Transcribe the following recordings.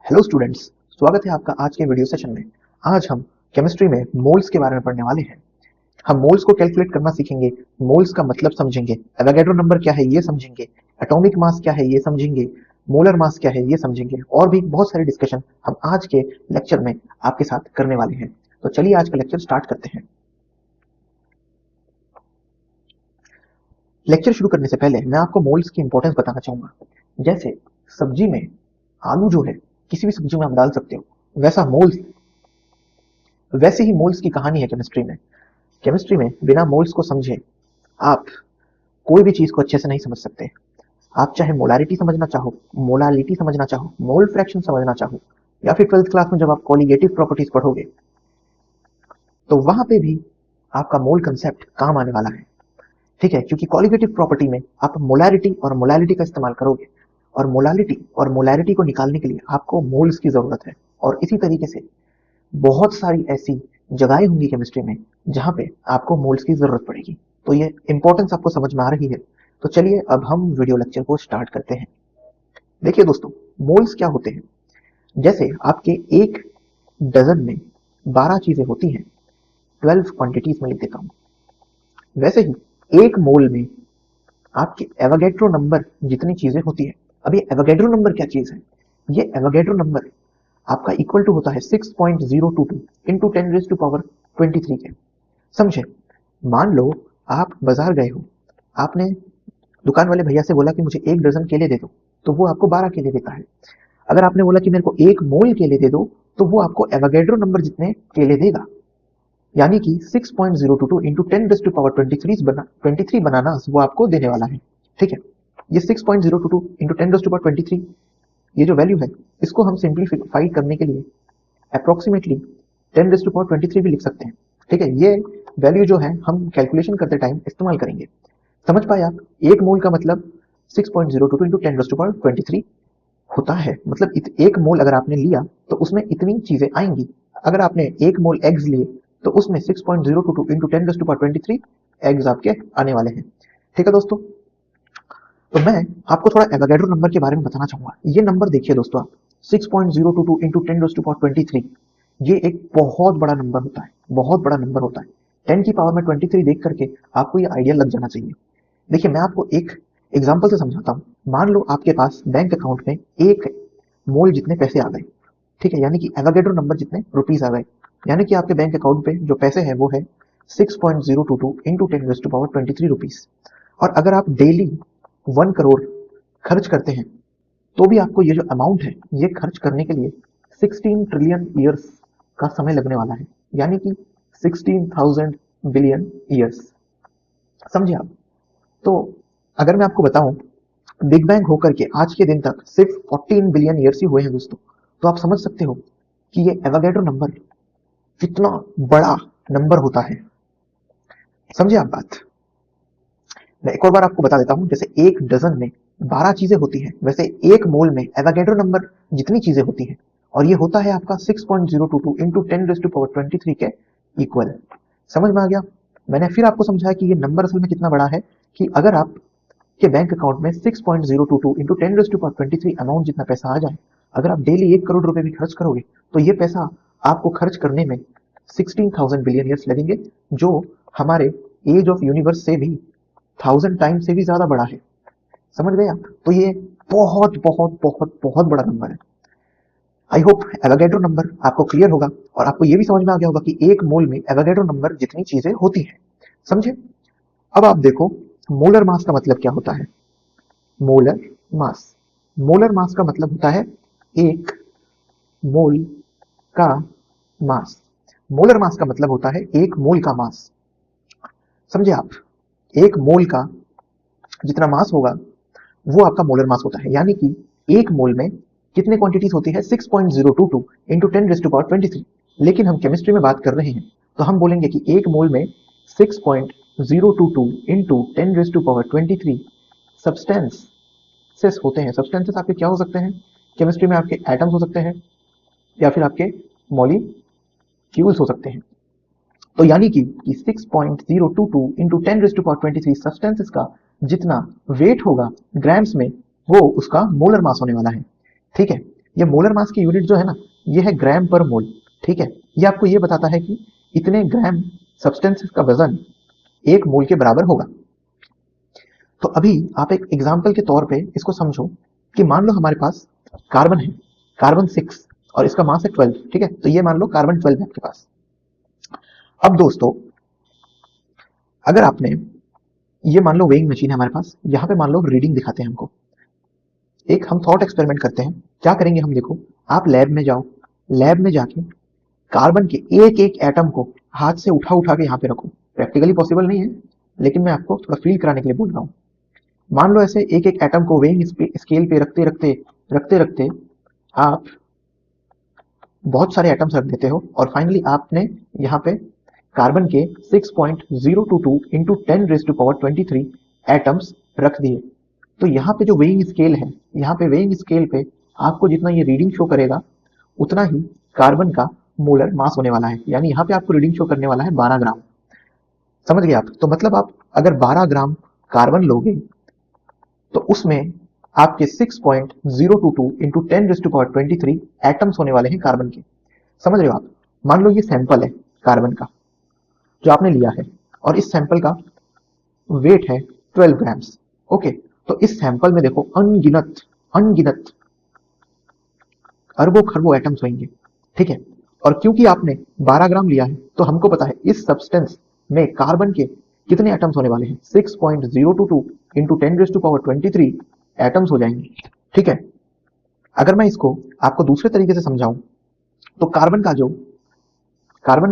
Hello students, स्वागत है आपका आज के वीडियो सेशन में। आज हम केमिस्ट्री में मोल्स के बारे में पढ़ने वाले हैं। हम मोल्स को कैलकुलेट करना सीखेंगे, मोल्स का मतलब समझेंगे, एवोगैड्रो नंबर क्या है ये समझेंगे, एटॉमिक मास क्या है ये समझेंगे, मोलर मास क्या है ये समझेंगे और भी बहुत सारे डिस्कशन हम आज के लेक्चर में आपके साथ करने वाले हैं। तो चलिए आज का लेक्चर स्टार्ट करते हैं। लेक्चर शुरू करने से पहले मैं आपको मोल्स की इंपॉर्टेंस बताना चाहूंगा। जैसे सब्जी में आलू जो है किसी भी सब्जी में आप डाल सकते हो, वैसे ही मोल्स की कहानी है केमिस्ट्री में। केमिस्ट्री में बिना मोल्स को समझे आप कोई भी चीज को अच्छे से नहीं समझ सकते। आप चाहे मोलारिटी समझना चाहो, मोलालिटी समझना चाहो, मोल फ्रैक्शन समझना चाहो, या फिर 12th क्लास में जब आप कॉलिगेटिव प्रॉपर्टीज पढ़ोगे तो वहां पे भी आपका मोल कंसेप्ट काम आने वाला है। ठीक है, क्योंकि कॉलिगेटिव प्रॉपर्टी में आप मोलारिटी और मोलालिटी का इस्तेमाल करोगे और मोलारिटी को निकालने के लिए आपको मोल्स की जरूरत है। और इसी तरीके से बहुत सारी ऐसी जगहें होंगी केमिस्ट्री में जहां पे आपको मोल्स की जरूरत पड़ेगी। तो ये इंपॉर्टेंस आपको समझ में आ रही है। तो चलिए अब हम वीडियो लेक्चर को स्टार्ट करते हैं। देखिए दोस्तों, मोल्स क्या होते हैं। जैसे आपके एक डजन में 12 चीजें होती हैं, 12 क्वांटिटीज में लिख देता हूं। वैसे ही एक मोल में आपके एवोगैड्रो नंबर जितनी चीजें होती है। अब ये एवोगैड्रो नंबर क्या चीज है? ये एवोगैड्रो नंबर आपका इक्वल टू होता है 6.022 इंटू 10 रेज टू पावर 23 के। समझे? मान लो आप बाजार गए हो, आपने दुकान वाले भैया से बोला कि मुझे 1 डजन केले दे दो, तो वो आपको 12 केले देता है। अगर आपने बोला कि मेरे को 1 मोल केले दे दो, तो वो आपको एवोगैड्रो नंबर जितने केले देगा, यानी कि 6.022 इंटू 10 रेज टू पावर 23 बनाना वो आपको देने वाला है। ठीक है, ये 6.022 इंटू 10 रेज टू पावर 23 ये जो वैल्यू है, इसको हम सिंप्लीफाई करने के लिए अप्रोक्सीमेटली 10 रेज टू पावर 23 भी लिख सकते हैं। ठीक है, ये वैल्यू जो है हम कैलकुलेशन करते टाइम इस्तेमाल करेंगे। समझ पाए आप? एक मोल का मतलब 6.022 इंटू 10 रेज टू पावर 23 होता है। मतलब एक मोल अगर आपने लिया तो उसमें इतनी चीजें आएंगी। अगर आपने एक मोल एग्स लिए तो उसमें 6.022 into 10 raise to power 23 eggs आपके आने वाले हैं। ठीक है दोस्तों, तो मैं आपको थोड़ा एवोगैड्रो नंबर के बारे में बताना चाहूंगा। ये नंबर देखिए दोस्तों आप, 6.022 इंटू 10 रेज टू पावर 23, ये एक बहुत बड़ा नंबर होता है, बहुत बड़ा नंबर होता है। 10 की पावर में 23 देख करके आपको ये आइडिया लग जाना चाहिए। देखिए मैं आपको एक एग्जांपल से समझाता हूँ। मान लो आपके पास बैंक अकाउंट में 1 मोल जितने पैसे आ गए। ठीक है, यानी कि एवोगैड्रो नंबर जितने रुपीस आ गए, यानी कि आपके बैंक अकाउंट पे जो पैसे है वो है 6.022 into 10 raise to power 23 rupees. और अगर आप डेली 1 करोड़ खर्च करते हैं तो भी आपको ये जो अमाउंट है ये खर्च करने के लिए 16 ट्रिलियन ईयर्स का समय लगने वाला है, यानी कि 16,000 बिलियन ईयर्स। समझे आप? तो अगर मैं आपको बताऊं, बिग बैंग होकर के आज के दिन तक सिर्फ 14 बिलियन ईयर्स ही हुए हैं दोस्तों, तो आप समझ सकते हो कि ये एवोगैड्रो नंबर कितना बड़ा नंबर होता है। समझे आप बात? मैं एक और बार आपको बता देता हूं। जैसे एक डजन में 12 चीजें होती हैं, वैसे एक मोल में एवोगैड्रो नंबर जितनी चीजें होती हैं, और ये होता है आपका 6.022 इंटू 10 रेज टू पावर 23 के इक्वल। समझ में आ गया? मैंने फिर आपको समझाया कि ये नंबर असल में कितना बड़ा है, कि अगर आप के बैंक अकाउंट में 6.022 into 10 raise to power 23 amount जितना पैसा आ जाए, अगर आप डेली 1 करोड़ रुपए भी खर्च करोगे तो ये पैसा आपको खर्च करने में 16,000 बिलियन ईयर्स लगेंगे, जो हमारे एज ऑफ यूनिवर्स से भी 1000 टाइम से भी ज्यादा बड़ा है। समझ गए आप? तो ये बहुत बहुत बहुत बहुत बड़ा नंबर है। आई होप एवोगैड्रो नंबर आपको क्लियर होगा और आपको ये भी समझ में आ गया होगा कि एक मोल में एवोगैड्रो नंबर जितनी चीजें होती हैं। समझे? अब आप देखो, मोलर मास का मतलब क्या होता है। मोलर मास, मोलर मास का मतलब होता है एक मोल का मास। मोलर मास का मतलब होता है एक मोल का मास। समझे आप? एक मोल का जितना मास होगा वो आपका मोलर मास होता है, यानी कि एक मोल में कितने क्वांटिटीज होती है? 6.022 इंटू 10 रेज टू पावर 23। लेकिन हम केमिस्ट्री में बात कर रहे हैं तो हम बोलेंगे कि एक मोल में 6.022 into 10 raise to power 23 substances होते हैं। सब्सटेंसेस आपके क्या हो सकते हैं केमिस्ट्री में? आपके एटम्स हो सकते हैं या फिर आपके मॉलिक्यूल्स हो सकते हैं। तो यानी कि 6.022 into 10 raise to power 23 substances का जितना वेट होगा ग्राम्स में, वो उसका मोलर मास होने वाला है। ठीक है, ये मोलर मास की यूनिट जो है ना, ये है ग्राम पर मोल। ठीक है, ये आपको ये बताता है कि इतने ग्राम सब्सटेंस का वजन 1 मोल के बराबर होगा। तो अभी आप एक एग्जाम्पल के तौर पे इसको समझो कि मान लो हमारे पास कार्बन है, कार्बन 6, और इसका मास है 12। ठीक है, तो ये मान लो कार्बन 12 है आपके पास। अब दोस्तों, अगर आपने ये मान लो वेइंग मशीन है हमारे पास, यहाँ पे मान लो रीडिंग दिखाते हैं हमको। एक हम थॉट एक्सपेरिमेंट करते हैं। क्या करेंगे हम, देखो आप लैब में जाओ, लैब में जाके कार्बन के एक एक एटम को हाथ से उठा उठा के यहाँ पे रखो। प्रैक्टिकली पॉसिबल नहीं है, लेकिन मैं आपको थोड़ा फील कराने के लिए बोल रहा हूँ। मान लो ऐसे एक एक एटम को वेइंग स्केल पे रखते रखते आप बहुत सारे एटम्स रख देते हो, और फाइनली आपने यहाँ पे कार्बन के 6.022 इंटू 10⁻23 एटम्स रख दिए। तो यहाँ पे जो वेइंग स्केल है, यहाँ पे वेइंग स्केल पे आपको जितना ये रीडिंग शो करेगा, उतना ही कार्बन का मोलर मास होने वाला है। यानी यहाँ पे आपको रीडिंग शो करने वाला है 12 ग्राम। समझ गए आप? तो मतलब आप अगर 12 ग्राम कार्बन लोगे, तो उसमें आपके 6.022 इंटू 10⁻23 एटम्स होने वाले हैं कार्बन के। समझ रहे हो आप? मान लो ये सैंपल है कार्बन का जो आपने लिया है, और इस सैंपल का वेट है 12 ग्राम्स। ओके, तो इस सैंपल में देखो अनगिनत अनगिनत अरबों खरबों एटम्स होंगे। ठीक है, और क्योंकि आपने 12 ग्राम लिया है, तो हमको पता है इस सब्सटेंस में कार्बन के कितने एटम्स होने वाले हैं, 6.022 इंटू 10⁻23 एटम्स हो जाएंगे। ठीक है, अगर मैं इसको आपको दूसरे तरीके से समझाऊं, तो कार्बन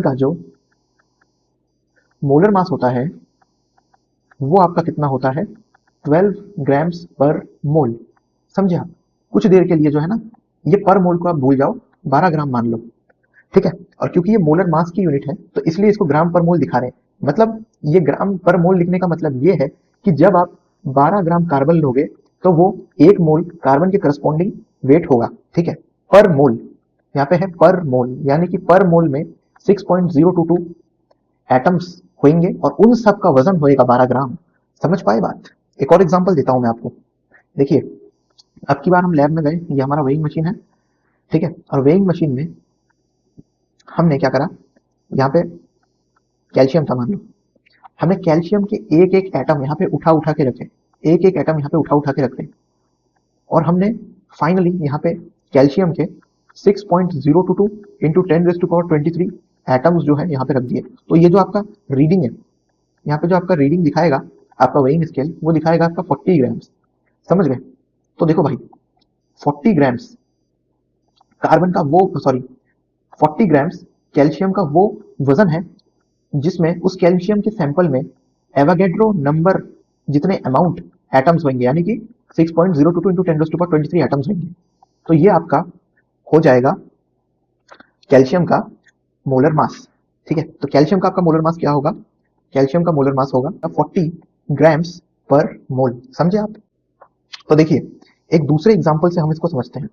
का जो मोलर मास होता है, वो आपका कितना होता है, 12 ग्राम्स पर मोल। समझे आप? कुछ देर के लिए जो है ना, ये पर मोल को आप भूल जाओ, 12 ग्राम मान लो। ठीक है, और क्योंकि ये मोलर मास की यूनिट है, तो इसलिए इसको ग्राम पर मोल दिखा रहे हैं। मतलब ये ग्राम पर मोल लिखने का मतलब ये है कि जब आप 12 ग्राम कार्बन लोगे, तो वो 1 मोल कार्बन के करस्पॉन्डिंग वेट होगा। ठीक है, पर मोल, यहाँ पे है पर मोल, यानी कि पर मोल में 6.022 एटम्स होंगे, और उन सब का वजन होएगा 12 ग्राम। समझ पाए बात? एक और एग्जांपल देता हूं मैं आपको। देखिए, अब की बार हम लैब में गए, ये हमारा वेइंग मशीन है। ठीक है, और वेइंग मशीन में हमने क्या करा, यहाँ पे कैल्शियम था मान लो, हमने कैल्शियम के एक एक एटम यहाँ पे उठा उठा के रखे, एक एक एटम यहाँ पे उठा उठा के रखे, और हमने फाइनली यहाँ पे कैल्शियम के 6.022 इंटू 10⁻23 एटम्स जो है यहाँ पे रख दिए। तो ये जो आपका रीडिंग है, यहाँ पे जो आपका रीडिंग दिखाएगा, आपका वेइंग स्केल, वो दिखाएगा आपका 40 ग्राम्स। समझ गए? तो देखो भाई, 40 ग्राम्स कार्बन का वो, सॉरी, 40 ग्राम्स कैल्शियम का वो वजन है, जिसमें उस कैल्शियम के सैंपल में एवागेड्रो नंबर जितने अमाउंट एटम्स होंगे, यानी कि 6.022 इंटू 10⁻23 एटम्स होंगे। तो ये आपका हो जाएगा कैल्शियम का मोलर मास। ठीक है, तो कैल्शियम का आपका मोलर मास क्या होगा, कैल्शियम का मोलर मास होगा 40 ग्राम्स पर मोल। समझे आप? तो देखिए, एक दूसरे एग्जाम्पल से हम इसको समझते हैं।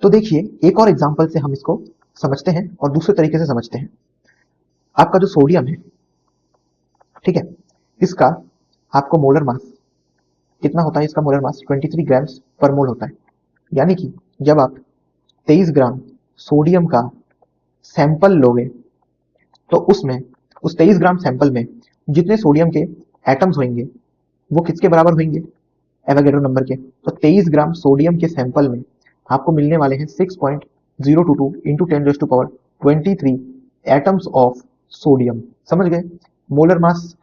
तो देखिए, एक और एग्जाम्पल से हम इसको समझते हैं और दूसरे तरीके से समझते हैं। आपका जो सोडियम है, ठीक है, इसका आपको मोलर मास कितना होता है, इसका मोलर मास 23 ग्राम्स पर मोल होता है। यानी कि जब आप 23 ग्राम सोडियम का सैंपल लोगे, तो उसमें उस 23 ग्राम सैंपल में जितने सोडियम के एटम्स होंगे, वो किसके बराबर होंगे, एवोगैड्रो नंबर के। तो 23 ग्राम सोडियम के सैंपल में आपको मिलने वाले हैं 6.022 इंटू 10⁻23 एटम्स ऑफ सोडियम। समझ गए? मोलर मास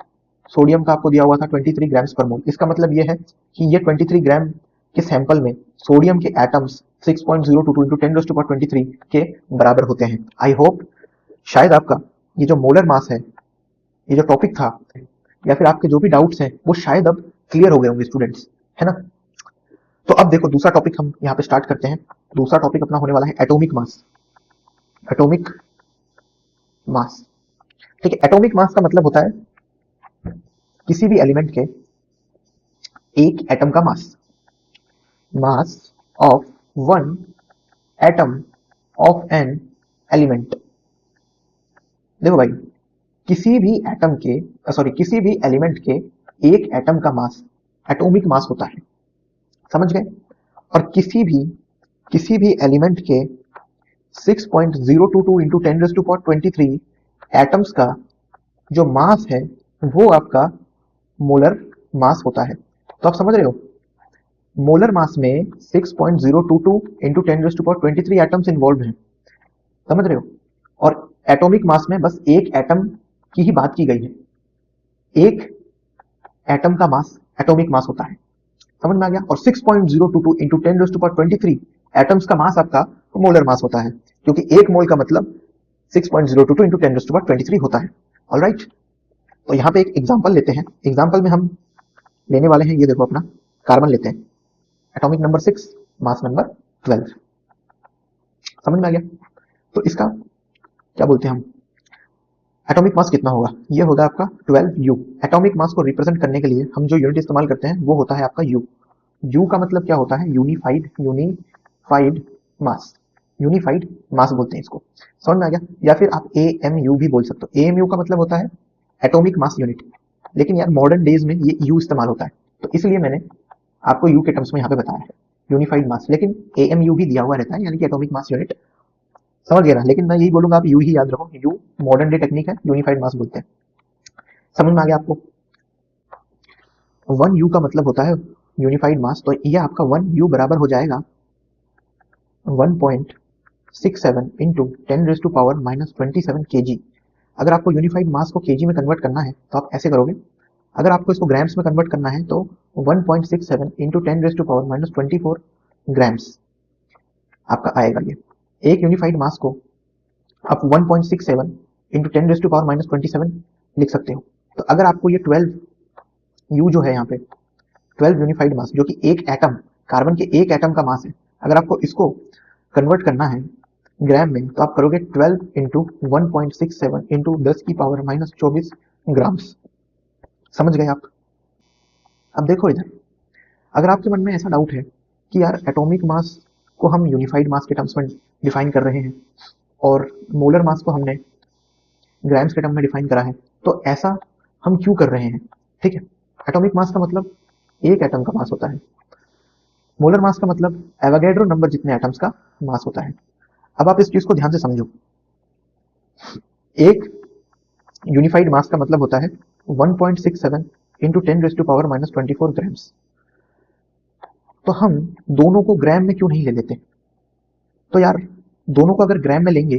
सोडियम का आपको दिया हुआ था 23 ग्राम्स पर मोल। इसका मतलब ये है कि ये 23 ग्राम के सैंपल में सोडियम के एटम्स 6.022 इंटू 10⁻23 के बराबर होते हैं। आई होप शायद आपका ये जो मोलर मास है, ये जो टॉपिक था, या फिर आपके जो भी डाउट्स हैं, वो शायद अब क्लियर हो गए होंगे स्टूडेंट्स, है ना? तो अब देखो, दूसरा टॉपिक हम यहाँ पे स्टार्ट करते हैं। दूसरा टॉपिक अपना होने वाला है एटॉमिक मास। एटॉमिक मास, ठीक है। एटॉमिक मास का मतलब होता है किसी भी एलिमेंट के एक एटम का mass, mass of one atom of an element. देखो भाई, किसी भी एटम के, सॉरी, किसी भी एलिमेंट के एक एटम का मास एटॉमिक मास होता है। समझ गए? और किसी भी किसी भी एलिमेंट के 6.022 इंटू 10⁻23 एटम्स का जो मास है वो आपका मोलर मास होता है। तो आप समझ रहे हो, मोलर मास में 6.022 इंटू 10⁻23 एटम्स इन्वॉल्व हैं, समझ रहे हो। और एटॉमिक मास में बस एक एटम की ही बात की गई है, एक एटम का मास एटॉमिक मास होता है, समझ में आ गया। और 6.022 इंटू 10⁻23 एटम्स का मास आपका मोलर मास होता है, क्योंकि एक मोल का मतलब 6.022 इंटू 10⁻23 होता है। ऑलराइट, तो यहाँ पे एक एग्जांपल लेते हैं। एग्जांपल में हम लेने वाले हैं, ये देखो अपना कार्बन लेते हैं, एटॉमिक नंबर 6, मास नंबर 12, समझ में आ गया। तो इसका क्या बोलते हैं हम, एटॉमिक मास कितना होगा, ये होगा आपका 12U। एटॉमिक मास को रिप्रेजेंट करने के लिए हम जो यूनिट इस्तेमाल करते हैं वो होता है आपका U। U का मतलब क्या होता है, यूनिफाइड मास, यूनिफाइड मास बोलते हैं इसको, समझ में आ गया। या फिर आप AMU भी बोल सकते हो। AMU का मतलब होता है एटॉमिक मास यूनिट, लेकिन यार मॉडर्न डेज में ये U इस्तेमाल होता है, तो इसलिए मैंने आपको U के टर्म्स में यहाँ पे बताया है, यूनिफाइड मास। लेकिन AMU भी दिया हुआ रहता है, यानी कि एटॉमिक मास यूनिट, समझ गया ना। लेकिन मैं यही बोलूंगा, आप यू ही याद रखो, यू मॉडर्न डे टेक्निक है, यूनिफाइड मास बोलते हैं, समझ में आ गया आपको। 1U का मतलब होता है यूनिफाइड मास, तो ये आपका 1U बराबर हो जाएगा 1.67 इंटू 10⁻⁻27 kg। अगर आपको यूनिफाइड मास को kg में कन्वर्ट करना है तो आप ऐसे करोगे, अगर आपको इसको ग्राम्स में कन्वर्ट करना है तो 1.67 इंटू 10⁻⁻24 ग्राम्स आपका आएगा। ये एक यूनिफाइड मास को आप 1.67 इंटू 10⁻⁻27 लिख सकते हो। तो अगर आपको ये 12U जो है यहाँ पे 12 यूनिफाइड मास, जो कि एक एटम, कार्बन के एक एटम का मास है, अगर आपको इसको कन्वर्ट करना है ग्राम में तो आप करोगे 12 इंटू 1.67 इंटू 10⁻⁻24 ग्राम्स, समझ गए आप। अब देखो इधर, अगर आपके मन में ऐसा डाउट है कि यार एटॉमिक मास को हम यूनिफाइड मास के टर्म्स में डिफाइन कर रहे हैं और मोलर मास को हमने ग्राम्स के टर्म में डिफाइन करा है, तो ऐसा हम क्यों कर रहे हैं, ठीक है। एटॉमिक मास का मतलब एक एटम का मास होता है, मोलर मास का मतलब एवोगैड्रो नंबर जितने एटम्स का मास होता है। अब आप इस चीज को ध्यान से समझो, एक यूनिफाइड मास का मतलब होता है 1.67 इंटू 10⁻⁻24 ग्राम्स। तो हम दोनों को ग्राम में क्यों नहीं ले लेते, तो यार दोनों को अगर ग्राम में लेंगे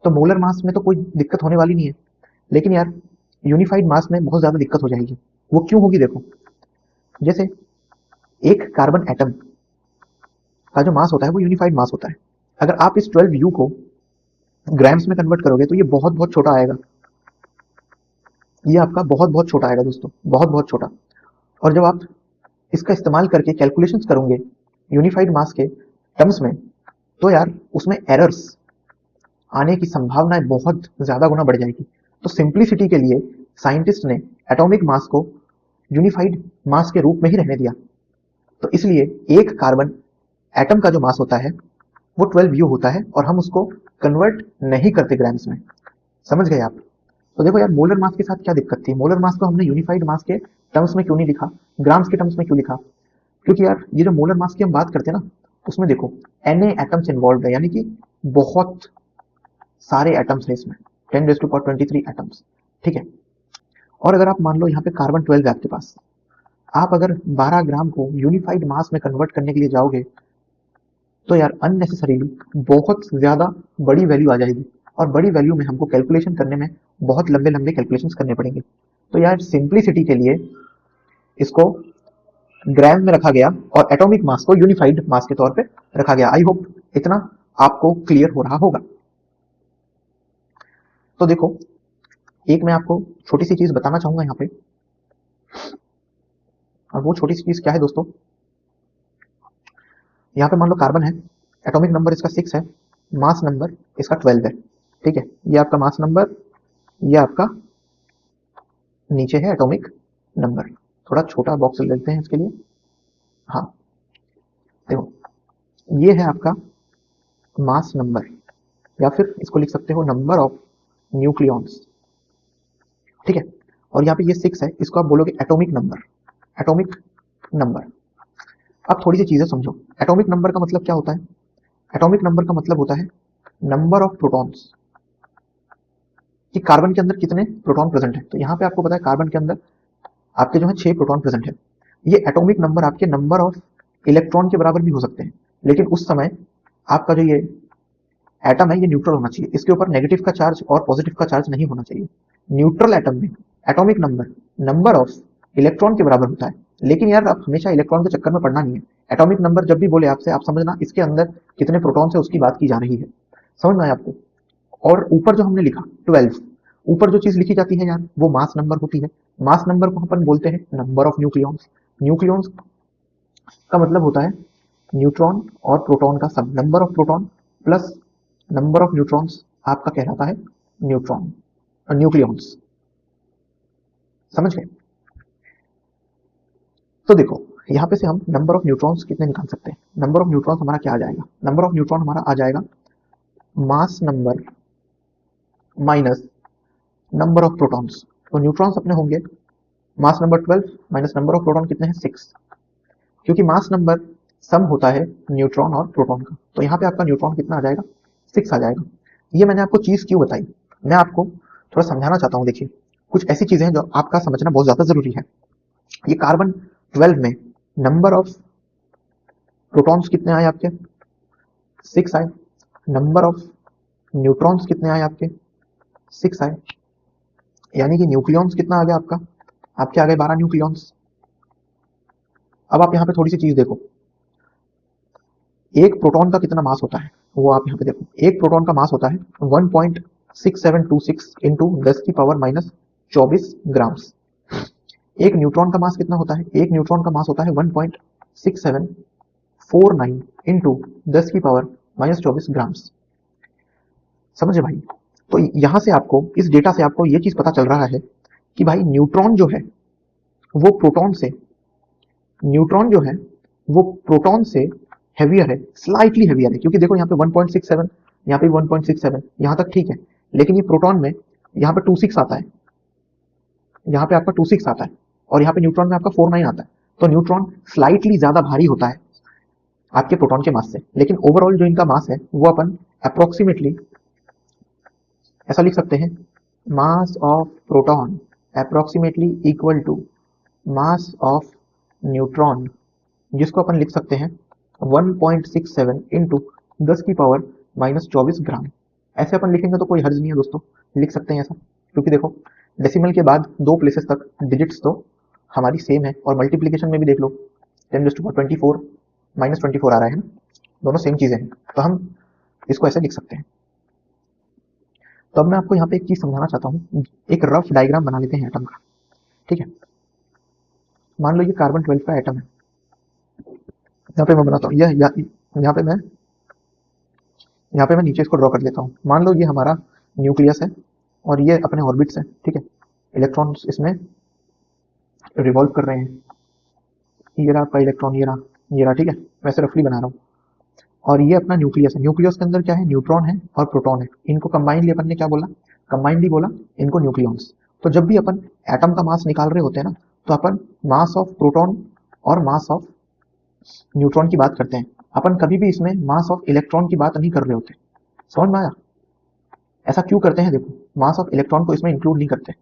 तो मोलर मास में तो कोई दिक्कत होने वाली नहीं है, लेकिन यार यूनिफाइड मास में बहुत ज्यादा दिक्कत हो जाएगी। वो क्यों होगी, देखो, जैसे एक कार्बन एटम का जो मास होता है वो यूनिफाइड मास होता है। अगर आप इस 12U को ग्राम्स में कन्वर्ट करोगे तो ये बहुत बहुत छोटा आएगा, ये आपका बहुत बहुत छोटा आएगा दोस्तों, बहुत बहुत छोटा। और जब आप इसका इस्तेमाल करके कैलकुलेशंस करोगे यूनिफाइड मास के टर्म्स में, तो यार उसमें एरर्स आने की संभावनाएं बहुत ज्यादा गुना बढ़ जाएगी। तो सिंप्लिसिटी के लिए साइंटिस्ट ने एटॉमिक मास को यूनिफाइड मास के रूप में ही रहने दिया। तो इसलिए एक कार्बन एटम का जो मास होता है वो 12U होता है और हम उसको कन्वर्ट नहीं करते ग्राम्स में, समझ गए आप। तो देखो यार, मोलर मास के साथ क्या दिक्कत थी, मोलर मास को हमने यूनिफाइड मास के टर्म्स में क्यों नहीं लिखा, ग्राम्स के टर्म्स में क्यों लिखा, क्योंकि यार ये जो मोलर मास की हम बात करते हैं ना, उसमें देखो Na एटम्स इन्वॉल्व है, यानी कि बहुत सारे एटम्स है इसमें, 10⁻23 एटम्स, ठीक है। और अगर आप मान लो यहाँ पे कार्बन 12 है आपके पास, आप अगर 12 ग्राम को यूनिफाइड मास में कन्वर्ट करने के लिए जाओगे तो यार अननेसेसरीली बहुत ज्यादा बड़ी वैल्यू आ जाएगी, और बड़ी वैल्यू में हमको कैलकुलेशन करने में बहुत लंबे लंबे कैलकुलेशंस करने पड़ेंगे। तो यार सिंप्लिसिटी के लिए इसको ग्राम में रखा गया और एटॉमिक मास को यूनिफाइड मास के तौर पे रखा गया। आई होप इतना आपको क्लियर हो रहा होगा। तो देखो, एक मैं आपको छोटी सी चीज बताना चाहूंगा यहाँ पे, और वो छोटी सी चीज क्या है दोस्तों, यहाँ पे मान लो कार्बन है, एटॉमिक नंबर इसका 6 है, मास नंबर इसका 12 है, ठीक है। ये आपका मास नंबर, ये आपका नीचे है एटॉमिक नंबर। थोड़ा छोटा बॉक्स ले लेते हैं इसके लिए, हाँ देखो ये है आपका मास नंबर, या फिर इसको लिख सकते हो नंबर ऑफ न्यूक्लियॉन्स, ठीक है। और यहाँ पे ये 6 है, इसको आप बोलोगे एटॉमिक नंबर, एटॉमिक नंबर। अब थोड़ी सी चीजें समझो, एटॉमिक नंबर का मतलब क्या होता है, एटॉमिक नंबर का मतलब होता है नंबर ऑफ प्रोटॉन्स, कि कार्बन के अंदर कितने प्रोटॉन प्रेजेंट है। तो यहाँ पे आपको पता है कार्बन के अंदर आपके जो है 6 प्रोटॉन प्रेजेंट है। ये एटॉमिक नंबर आपके नंबर ऑफ इलेक्ट्रॉन के बराबर भी हो सकते हैं, लेकिन उस समय आपका जो ये एटम है ये न्यूट्रल होना चाहिए, इसके ऊपर नेगेटिव का चार्ज और पॉजिटिव का चार्ज नहीं होना चाहिए। न्यूट्रल एटम में atomic number number of electron के बराबर होता है। लेकिन यार आप हमेशा इलेक्ट्रॉन के चक्कर में पड़ना नहीं है। एटॉमिक नंबर जब भी बोले आपसे, आप समझना इसके अंदर कितने प्रोटॉन्स है उसकी बात की जा रही है। समझ में आया आपको? और ऊपर जो हमने लिखा 12, ऊपर जो चीज लिखी जाती है यार वो मास नंबर होती है। मास नंबर को अपन बोलते हैं नंबर ऑफ न्यूक्लियॉन्स। न्यूक्लियॉन्स का मतलब होता है न्यूट्रॉन और प्रोटॉन का सब। Number of proton plus number of neutrons आपका कहलाता है न्यूट्रॉन, न्यूक्लियॉन्स। समझ गए? तो देखो यहाँ पे से हम नंबर ऑफ न्यूट्रॉन्स कितने निकाल सकते हैं। नंबर ऑफ न्यूट्रॉन्स हमारा क्या आ जाएगा? नंबर ऑफ न्यूट्रॉन हमारा आ जाएगा mass number minus number of protons. तो न्यूट्रॉन्स अपने होंगे mass number 12 minus number of proton कितने हैं 6, क्योंकि मास नंबर सम होता है न्यूट्रॉन और प्रोटॉन का। तो यहाँ पे आपका न्यूट्रॉन कितना आ जाएगा? 6 आ जाएगा। ये मैंने आपको चीज क्यों बताई, मैं आपको थोड़ा समझाना चाहता हूँ। देखिए कुछ ऐसी चीजें हैं जो आपका समझना बहुत ज्यादा जरूरी है। ये कार्बन 12 में नंबर ऑफ प्रोटॉन्स कितने आए आपके? 6 आए। नंबर ऑफ न्यूट्रॉन्स कितने आए आपके? 6 आए। यानी कि न्यूक्लियॉन्स कितना आ गया आपका? आपके आ गए 12 न्यूक्लियॉन्स। अब आप यहाँ पे थोड़ी सी चीज देखो, एक प्रोटॉन का कितना मास होता है वो आप यहाँ पे देखो। एक प्रोटॉन का मास होता है 1.6726 इंटू 10 की पावर माइनस 24 ग्राम्स। एक न्यूट्रॉन का मास कितना होता है? एक न्यूट्रॉन का मास होता है 1.6749 इंटू 10 की पावर माइनस 24 ग्राम्स। समझे भाई? तो यहां से आपको, इस डेटा से आपको ये चीज पता चल रहा है कि भाई न्यूट्रॉन जो है वो प्रोटॉन से, न्यूट्रॉन जो है वो प्रोटॉन से हैवियर है, स्लाइटली हैवियर है। क्योंकि देखो यहाँ पे 1.67, यहाँ पे 1.67, यहाँ तक ठीक है। लेकिन ये प्रोटॉन में यहाँ पे 26 आता है, यहाँ पे आपका 26 आता है, और यहाँ पे न्यूट्रॉन में आपका 49 आता है। तो न्यूट्रॉन स्लाइटली ज्यादा भारी होता है आपके प्रोटॉन के मास से। लेकिन ओवरऑल जो इनका मास है वो अपन अप्रोक्सीमेटली ऐसा लिख सकते हैं, mass of proton approximately equal to mass of neutron, जिसको अपन लिख सकते हैं 1.67 इंटू 10 की पावर माइनस 24 ग्राम। ऐसे अपन लिखेंगे तो कोई हर्ज नहीं है दोस्तों, लिख सकते हैं ऐसा। क्योंकि देखो डेसिमल के बाद 2 प्लेसेस तक डिजिट्स तो हमारी सेम है, और मल्टीप्लीकेशन में भी देख लो 10⁻24 माइनस 24 आ रहा है ना, दोनों सेम चीजें हैं। तो हम इसको ऐसे लिख सकते हैं। तो अब मैं आपको यहाँ पे एक चीज समझाना चाहता हूँ। एक रफ डायग्राम बना लेते हैं एटम का, ठीक है? मान लो ये कार्बन 12 का एटम है। यहाँ पे मैं बनाता हूँ, यहाँ पे मैं नीचे इसको ड्रॉ कर लेता हूँ। मान लो ये हमारा न्यूक्लियस है और ये अपने ऑर्बिट्स है, ठीक है? इलेक्ट्रॉन्स इसमें रिवॉल्व कर रहे हैं। ये रहा आपका इलेक्ट्रॉन, ये रहा, ठीक है? वैसे रफली बना रहा हूँ। और ये अपना न्यूक्लियस है। न्यूक्लियस के अंदर क्या है? न्यूट्रॉन है और प्रोटॉन है। इनको कंबाइंडली अपन ने क्या बोला? कंबाइंडली बोला इनको न्यूक्लियॉन्स। तो जब भी अपन एटम का मास निकाल रहे होते हैं ना, तो अपन मास ऑफ प्रोटॉन और मास ऑफ न्यूट्रॉन की बात करते हैं। अपन कभी भी इसमें मास ऑफ इलेक्ट्रॉन की बात नहीं कर रहे होते। समझ में आया? ऐसा क्यों करते हैं? देखो, मास ऑफ इलेक्ट्रॉन को इसमें इंक्लूड नहीं करते,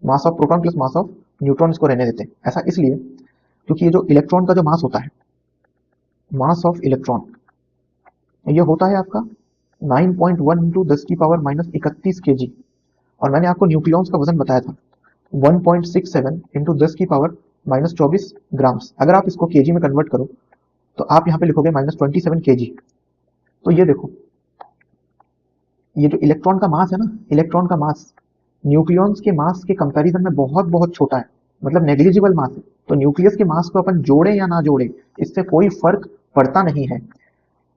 मास of proton plus mass of neutron इसको रहने देते हैं। ऐसा इसलिए क्योंकि ये जो इलेक्ट्रॉन का जो मास होता है, मास ऑफ इलेक्ट्रॉन, ये होता है आपका 9.1 इंटू 10 की पावर माइनस 31 kg। और मैंने आपको न्यूक्लियॉन्स का वजन बताया था 1.67 इंटू 10 की पावर माइनस 24 ग्राम्स। अगर आप इसको केजी में कन्वर्ट करो तो आप यहाँ पे लिखोगे माइनस 27 kg। तो ये देखो, ये जो इलेक्ट्रॉन का मास है ना, इलेक्ट्रॉन का मास न्यूक्लियॉन्स के मास के कंपैरिजन में बहुत बहुत छोटा है, मतलब नेग्लिजिबल मास है। तो न्यूक्लियस के मास को अपन जोड़े या ना जोड़े, इससे कोई फर्क पड़ता नहीं है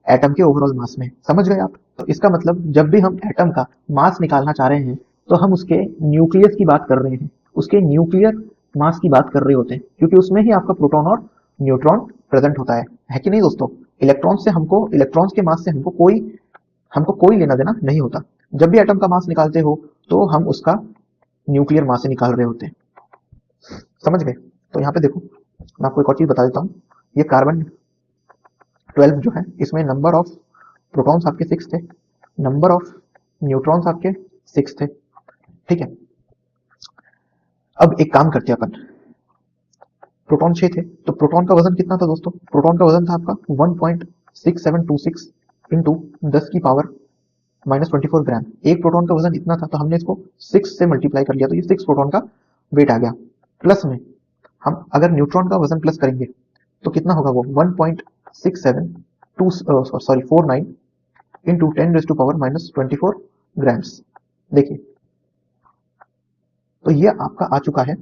एटम के ओवरऑल मास में। समझ गए आप? तो इसका मतलब जब भी हम एटम का मास निकालना चाह रहे हैं तो हम उसके न्यूक्लियस की बात कर रहे हैं, उसके न्यूक्लियर मास की बात कर रहे होते हैं, क्योंकि उसमें ही आपका प्रोटॉन और न्यूट्रॉन प्रेजेंट होता है कि नहीं दोस्तों? इलेक्ट्रॉन्स के मास से हमको कोई लेना देना नहीं होता। जब भी एटम का मास निकालते हो तो हम उसका न्यूक्लियर मास से निकाल रहे होते हैं। समझ गए? तो यहाँ पे देखो, मैं आपको एक और चीज बता देता हूँ। ये कार्बन 12 जो है, इसमें नंबर ऑफ प्रोटॉन्स आपके 6 थे, नंबर ऑफ न्यूट्रॉन्स आपके 6 थे, ठीक है। अब एक काम करते हैं अपन, प्रोटॉन 6 थे तो प्रोटॉन का वजन कितना था दोस्तों? प्रोटॉन का वजन था आपका 1.6726 इंटू 10 की पावर -24 ग्राम। एक प्रोटॉन का वजन इतना था तो हमने इसको 6 से मल्टीप्लाई कर लिया तो ये 6 प्रोटॉन का वेट आ गया। प्लस में हम अगर न्यूट्रॉन का वजन प्लस करेंगे तो कितना होगा वो 1.6749 इंटू 10 -24 ग्राम्स। देखिए तो ये आपका आ चुका है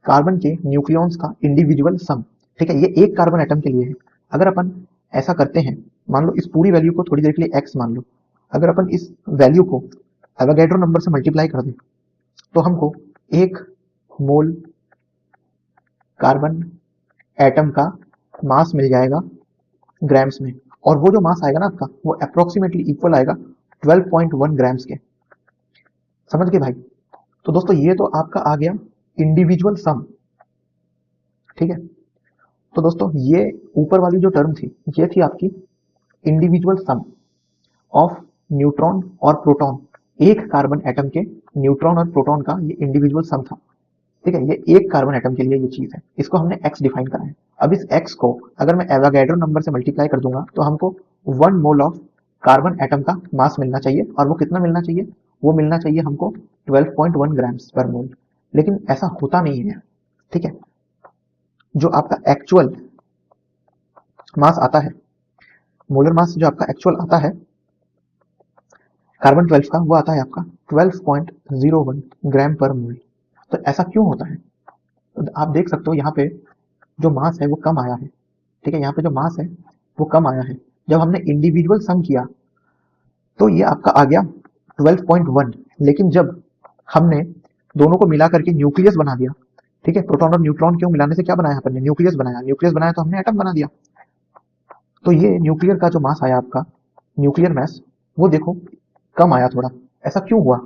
कार्बन के न्यूक्लियॉन्स का इंडिविजुअल सम, ठीक है। ये एक कार्बन एटम के लिए है। अगर अपन ऐसा करते हैं, मान लो इस पूरी वैल्यू को थोड़ी देर के लिए x मान लो, अगर अपन इस वैल्यू को एवोगैड्रो नंबर से मल्टीप्लाई कर दें तो हमको 1 मोल कार्बन एटम का मास मिल जाएगा ग्राम्स में, और वो जो मास आएगा ना आपका वो अप्रोक्सीमेटली इक्वल आएगा 12.1 ग्राम्स के। समझ गए भाई? तो दोस्तों ये तो आपका आ गया इंडिविजुअल सम, ठीक है। तो दोस्तों ये ऊपर वाली जो टर्म थी ये थी आपकी इंडिविजुअल सम ऑफ न्यूट्रॉन और प्रोटॉन। एक कार्बन एटम के न्यूट्रॉन और प्रोटॉन का ये इंडिविजुअल सम था, ठीक है। ये एक कार्बन एटम के लिए ये चीज है, इसको हमने x डिफाइन करा है। अब इस x को अगर मैं एवोगैड्रो नंबर से मल्टीप्लाई कर दूंगा तो हमको 1 मोल ऑफ कार्बन एटम का मास मिलना चाहिए, और वो कितना मिलना चाहिए? वो मिलना चाहिए हमको 12.1 ग्राम्स पर मोल। लेकिन ऐसा होता नहीं है, ठीक है। जो आपका एक्चुअल मास आता है, मोलर मास जो आपका एक्चुअल आता है कार्बन 12 का, वो आता है आपका 12.01 ग्राम पर मोल। तो ऐसा क्यों होता है? तो आप देख सकते हो यहाँ पे जो मास है वो कम आया है, ठीक है। यहाँ पे जो मास है वो कम आया है। जब हमने इंडिविजुअल सम किया तो ये आपका आ गया 12.1, लेकिन जब हमने दोनों को मिला करके न्यूक्लियस बना दिया, ठीक है, प्रोटॉन और न्यूट्रॉन को मिलाने से क्या बनाया अपन ने? न्यूक्लियस बनाया। न्यूक्लियस बनाया तो हमने एटम बना दिया। तो ये न्यूक्लियर का जो मास आया आपका, न्यूक्लियर मास, वो देखो कम आया थोड़ा। ऐसा क्यों हुआ?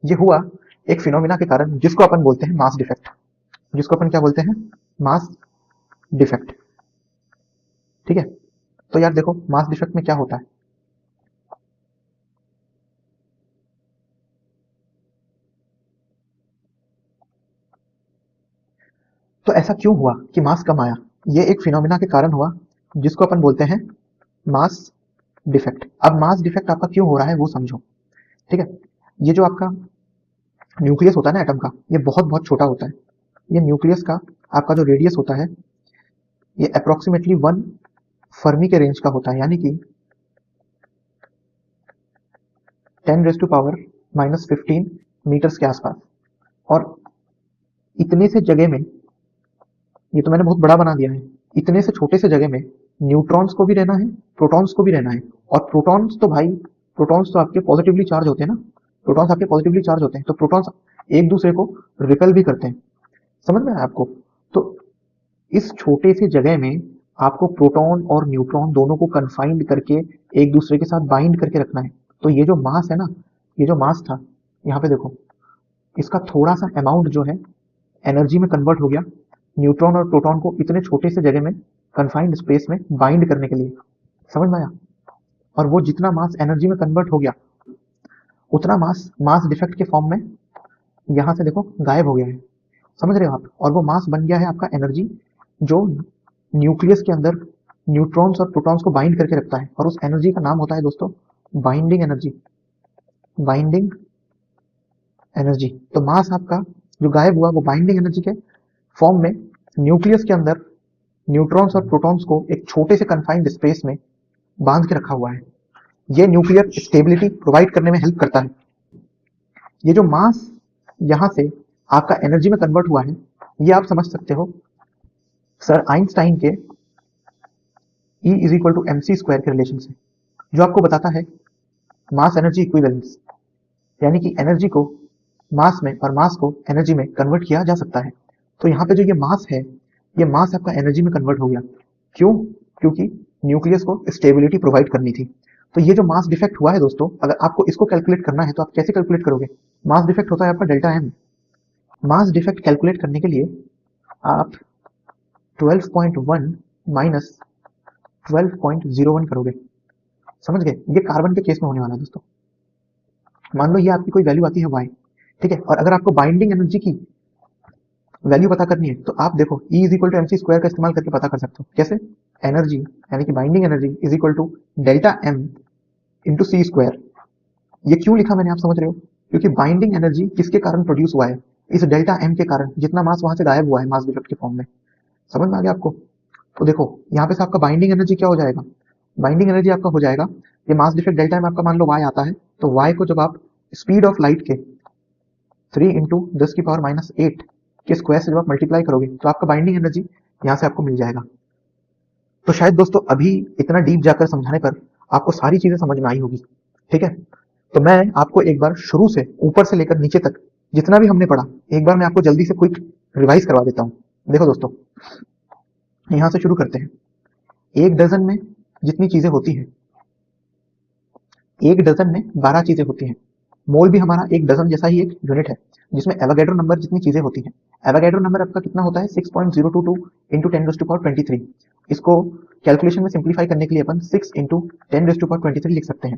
ये हुआ एक फिनोमिना के कारण जिसको अपन बोलते हैं मास डिफेक्ट। जिसको अपन क्या बोलते हैं? मास डिफेक्ट, ठीक है। तो यार देखो मास डिफेक्ट में क्या होता है, तो ऐसा क्यों हुआ कि मास कम आया? ये एक फिनोमिना के कारण हुआ जिसको अपन बोलते हैं मास डिफेक्ट। अब मास डिफेक्ट आपका क्यों हो रहा है वो समझो, ठीक है। ये जो आपका न्यूक्लियस होता है ना एटम का, ये बहुत बहुत छोटा होता है। ये न्यूक्लियस का आपका जो रेडियस होता है ये अप्रोक्सीमेटली 1 फर्मी के रेंज का होता है, यानी कि 10⁻⁻15 मीटर्स के आसपास। और इतने से जगह में, ये तो मैंने बहुत बड़ा बना दिया है, इतने से छोटे से जगह में न्यूट्रॉन्स को भी रहना है, प्रोटॉन्स को भी रहना है। और प्रोटॉन्स तो भाई, प्रोटॉन्स तो आपके पॉजिटिवली चार्ज होते हैं ना, प्रोटॉन्स आपके पॉजिटिवली चार्ज होते हैं, तो प्रोटॉन्स एक दूसरे को रिपेल भी करते हैं। समझ में आया आपको? तो इस छोटे से जगह में आपको प्रोटॉन और न्यूट्रॉन दोनों को कन्फाइंड करके एक दूसरे के साथ बाइंड करके रखना है। तो ये जो मास है ना, ये जो मास था, यहाँ पे देखो इसका थोड़ा सा अमाउंट जो है एनर्जी में कन्वर्ट हो गया न्यूट्रॉन और प्रोटॉन को इतने छोटे से जगह में कन्फाइंड स्पेस में बाइंड करने के लिए। समझ में आया? और वो जितना मास एनर्जी में कन्वर्ट हो गया उतना मास मास डिफेक्ट के फॉर्म में यहाँ से देखो गायब हो गया है। समझ रहे हो आप? और वो मास बन गया है आपका एनर्जी, जो न्यूक्लियस के अंदर न्यूट्रॉन्स और प्रोटॉन्स को बाइंड करके रखता है, और उस एनर्जी का नाम होता है दोस्तों बाइंडिंग एनर्जी। Binding energy. तो मास आपका जो गायब हुआ वो बाइंडिंग एनर्जी के फॉर्म में न्यूक्लियस के अंदर न्यूट्रॉन्स और प्रोटॉन्स को एक छोटे से कन्फाइंड स्पेस में बांध के रखा हुआ है। ये न्यूक्लियर स्टेबिलिटी प्रोवाइड करने में हेल्प करता है। ये जो मास यहां से आपका एनर्जी में कन्वर्ट हुआ है, ये आप समझ सकते हो सर आइंस्टाइन के E is equal to mc square के रिलेशन से, जो आपको बताता है मास एनर्जी इक्विवेलेंस, यानी कि एनर्जी को मास में और मास को एनर्जी में कन्वर्ट किया जा सकता है। तो यहाँ पे जो ये मास है, ये मास आपका एनर्जी में कन्वर्ट हो गया। क्यों? क्योंकि न्यूक्लियस को स्टेबिलिटी प्रोवाइड करनी थी। तो ये जो मास डिफेक्ट हुआ है दोस्तों, अगर आपको इसको कैलकुलेट करना है तो आप कैसे कैलकुलेट करोगे? मास डिफेक्ट होता है आपका delta M. Mass defect calculate करने के लिए आप 12.1 माइनस 12.01 करोगे। समझ गए? ये कार्बन के केस में होने वाला है दोस्तों। मान लो ये आपकी कोई वैल्यू आती है y, ठीक है, और अगर आपको बाइंडिंग एनर्जी की वैल्यू पता करनी है तो आप देखो E is equal to mc square का इस्तेमाल करके पता कर सकते हो। कैसे? एनर्जी यानी कि binding energy is equal to delta m into C square. ये क्यों लिखा मैंने, आप समझ रहे हो? क्योंकि बाइंडिंग एनर्जी किसके कारण प्रोड्यूस हुआ है? इस डेल्टा m के कारण, जितना मास वहां से गायब हुआ है मास डिफेक्ट के फॉर्म में। समझ में आ गया आपको? तो देखो यहाँ पे से आपका बाइंडिंग एनर्जी क्या हो जाएगा? बाइंडिंग एनर्जी आपका हो जाएगा, ये मास डिफेक्ट डेल्टा m आपका मान लो y आता है, तो y को जब आप स्पीड ऑफ लाइट के 3 इंटू 10⁻⁸ के स्क्वायर से जब आप मल्टीप्लाई करोगे तो आपका बाइंडिंग एनर्जी यहाँ से आपको मिल जाएगा। तो शायद दोस्तों अभी इतना डीप जाकर समझाने पर आपको सारी चीजें समझ में आई होगी, ठीक है? तो मैं आपको एक बार शुरू से ऊपर से लेकर नीचे तक जितना भी हमने पढ़ा, एक बार मैं आपको जल्दी से क्विक रिवाइज करवा देता हूँ। देखो दोस्तों, यहां से शुरू करते हैं। एक डजन में जितनी चीजें होती हैं, एक डजन में 12 चीजें होती हैं। मोल भी हमारा एक डजन जैसा ही एक यूनिट है, जिसमें एवोगैड्रो नंबर जितनी चीजें होती हैं। एवोगैड्रो नंबर आपका कितना होता है? 6.022 इंटू 10⁻23। इसको कैलकुलेशन में सिंप्लीफाई करने के लिए अपन 6 इंटू 10⁻23 लिख सकते हैं।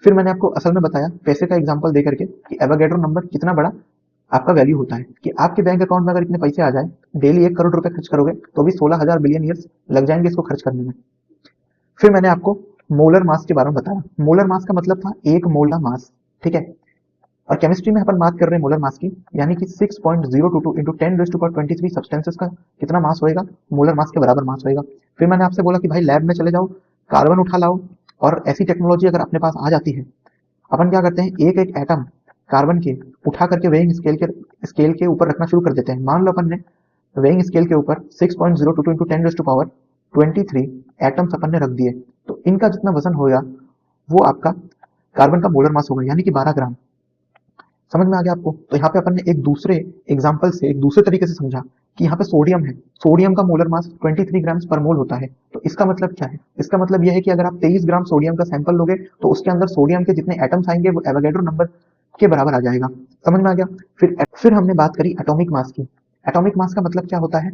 फिर मैंने आपको असल में बताया पैसे का एग्जाम्पल दे करके कि एवोगैड्रो नंबर कितना बड़ा आपका वैल्यू होता है, कि आपके बैंक अकाउंट में अगर इतने पैसे आ जाए, डेली 1 करोड़ रुपए खर्च करोगे तो भी 16,000 बिलियन ईयर्स लग जाएंगे इसको खर्च करने में। फिर मैंने आपको मोलर मास के बारे में बताया। मोलर मास का मतलब था एक मोल का मास, ठीक है? और केमिस्ट्री में अपन बात कर रहे हैं मोलर मास की, यानी कि 6.022 इंटू 10⁻23 सब्सटेंसेस का कितना मास होएगा? मोलर मास के बराबर मास होएगा। फिर मैंने आपसे बोला कि भाई लैब में चले जाओ, कार्बन उठा लाओ, और ऐसी टेक्नोलॉजी अगर अपने पास आ जाती है, अपन क्या करते हैं, एक एक एटम कार्बन के उठा करके वेइंग स्केल के ऊपर रखना शुरू कर देते हैं। मान लो अपन ने वेइंग स्केल के ऊपर 6.022 इंटू 10⁻23 एटम्स अपन ने रख दिए, तो इनका जितना वजन होगा वो आपका कार्बन का मोलर मास होगा, यानी कि 12 ग्राम। समझ में आ गया आपको? तो यहाँ पे अपन ने एक दूसरे एग्जाम्पल से, एक दूसरे तरीके से समझा कि यहाँ पे सोडियम है, सोडियम का मोलर मास 23 ग्राम पर मोल होता है। तो इसका मतलब क्या है? इसका मतलब यह है कि अगर आप 23 ग्राम सोडियम का सैंपल लोगे तो उसके अंदर सोडियम के जितने एटम्स आएंगे वो एवोगैड्रो नंबर के बराबर आ जाएगा। समझ में आ गया? फिर हमने बात करी एटॉमिक मास की। एटॉमिक मास का मतलब क्या होता है?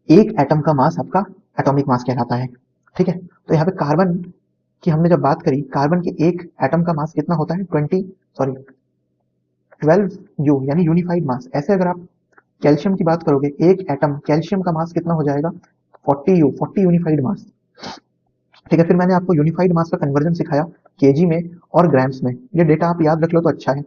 एक एटम का मास आपका एटॉमिक मास कहलाता है, ठीक है? तो यहाँ पे कार्बन की हमने जब बात करी, कार्बन के एक एटम का मास कितना होता है? 12 यू, यानी यूनिफाइड मास। ऐसे अगर आप कैल्शियम की बात करोगे, एक एटम कैल्शियम का मास कितना हो जाएगा? 40 यू, 40 यूनिफाइड मास, ठीक है? फिर मैंने आपको यूनिफाइड मास का कन्वर्जन सिखाया केजी में और ग्राम्स में। ये डेटा आप याद रख लो तो अच्छा है।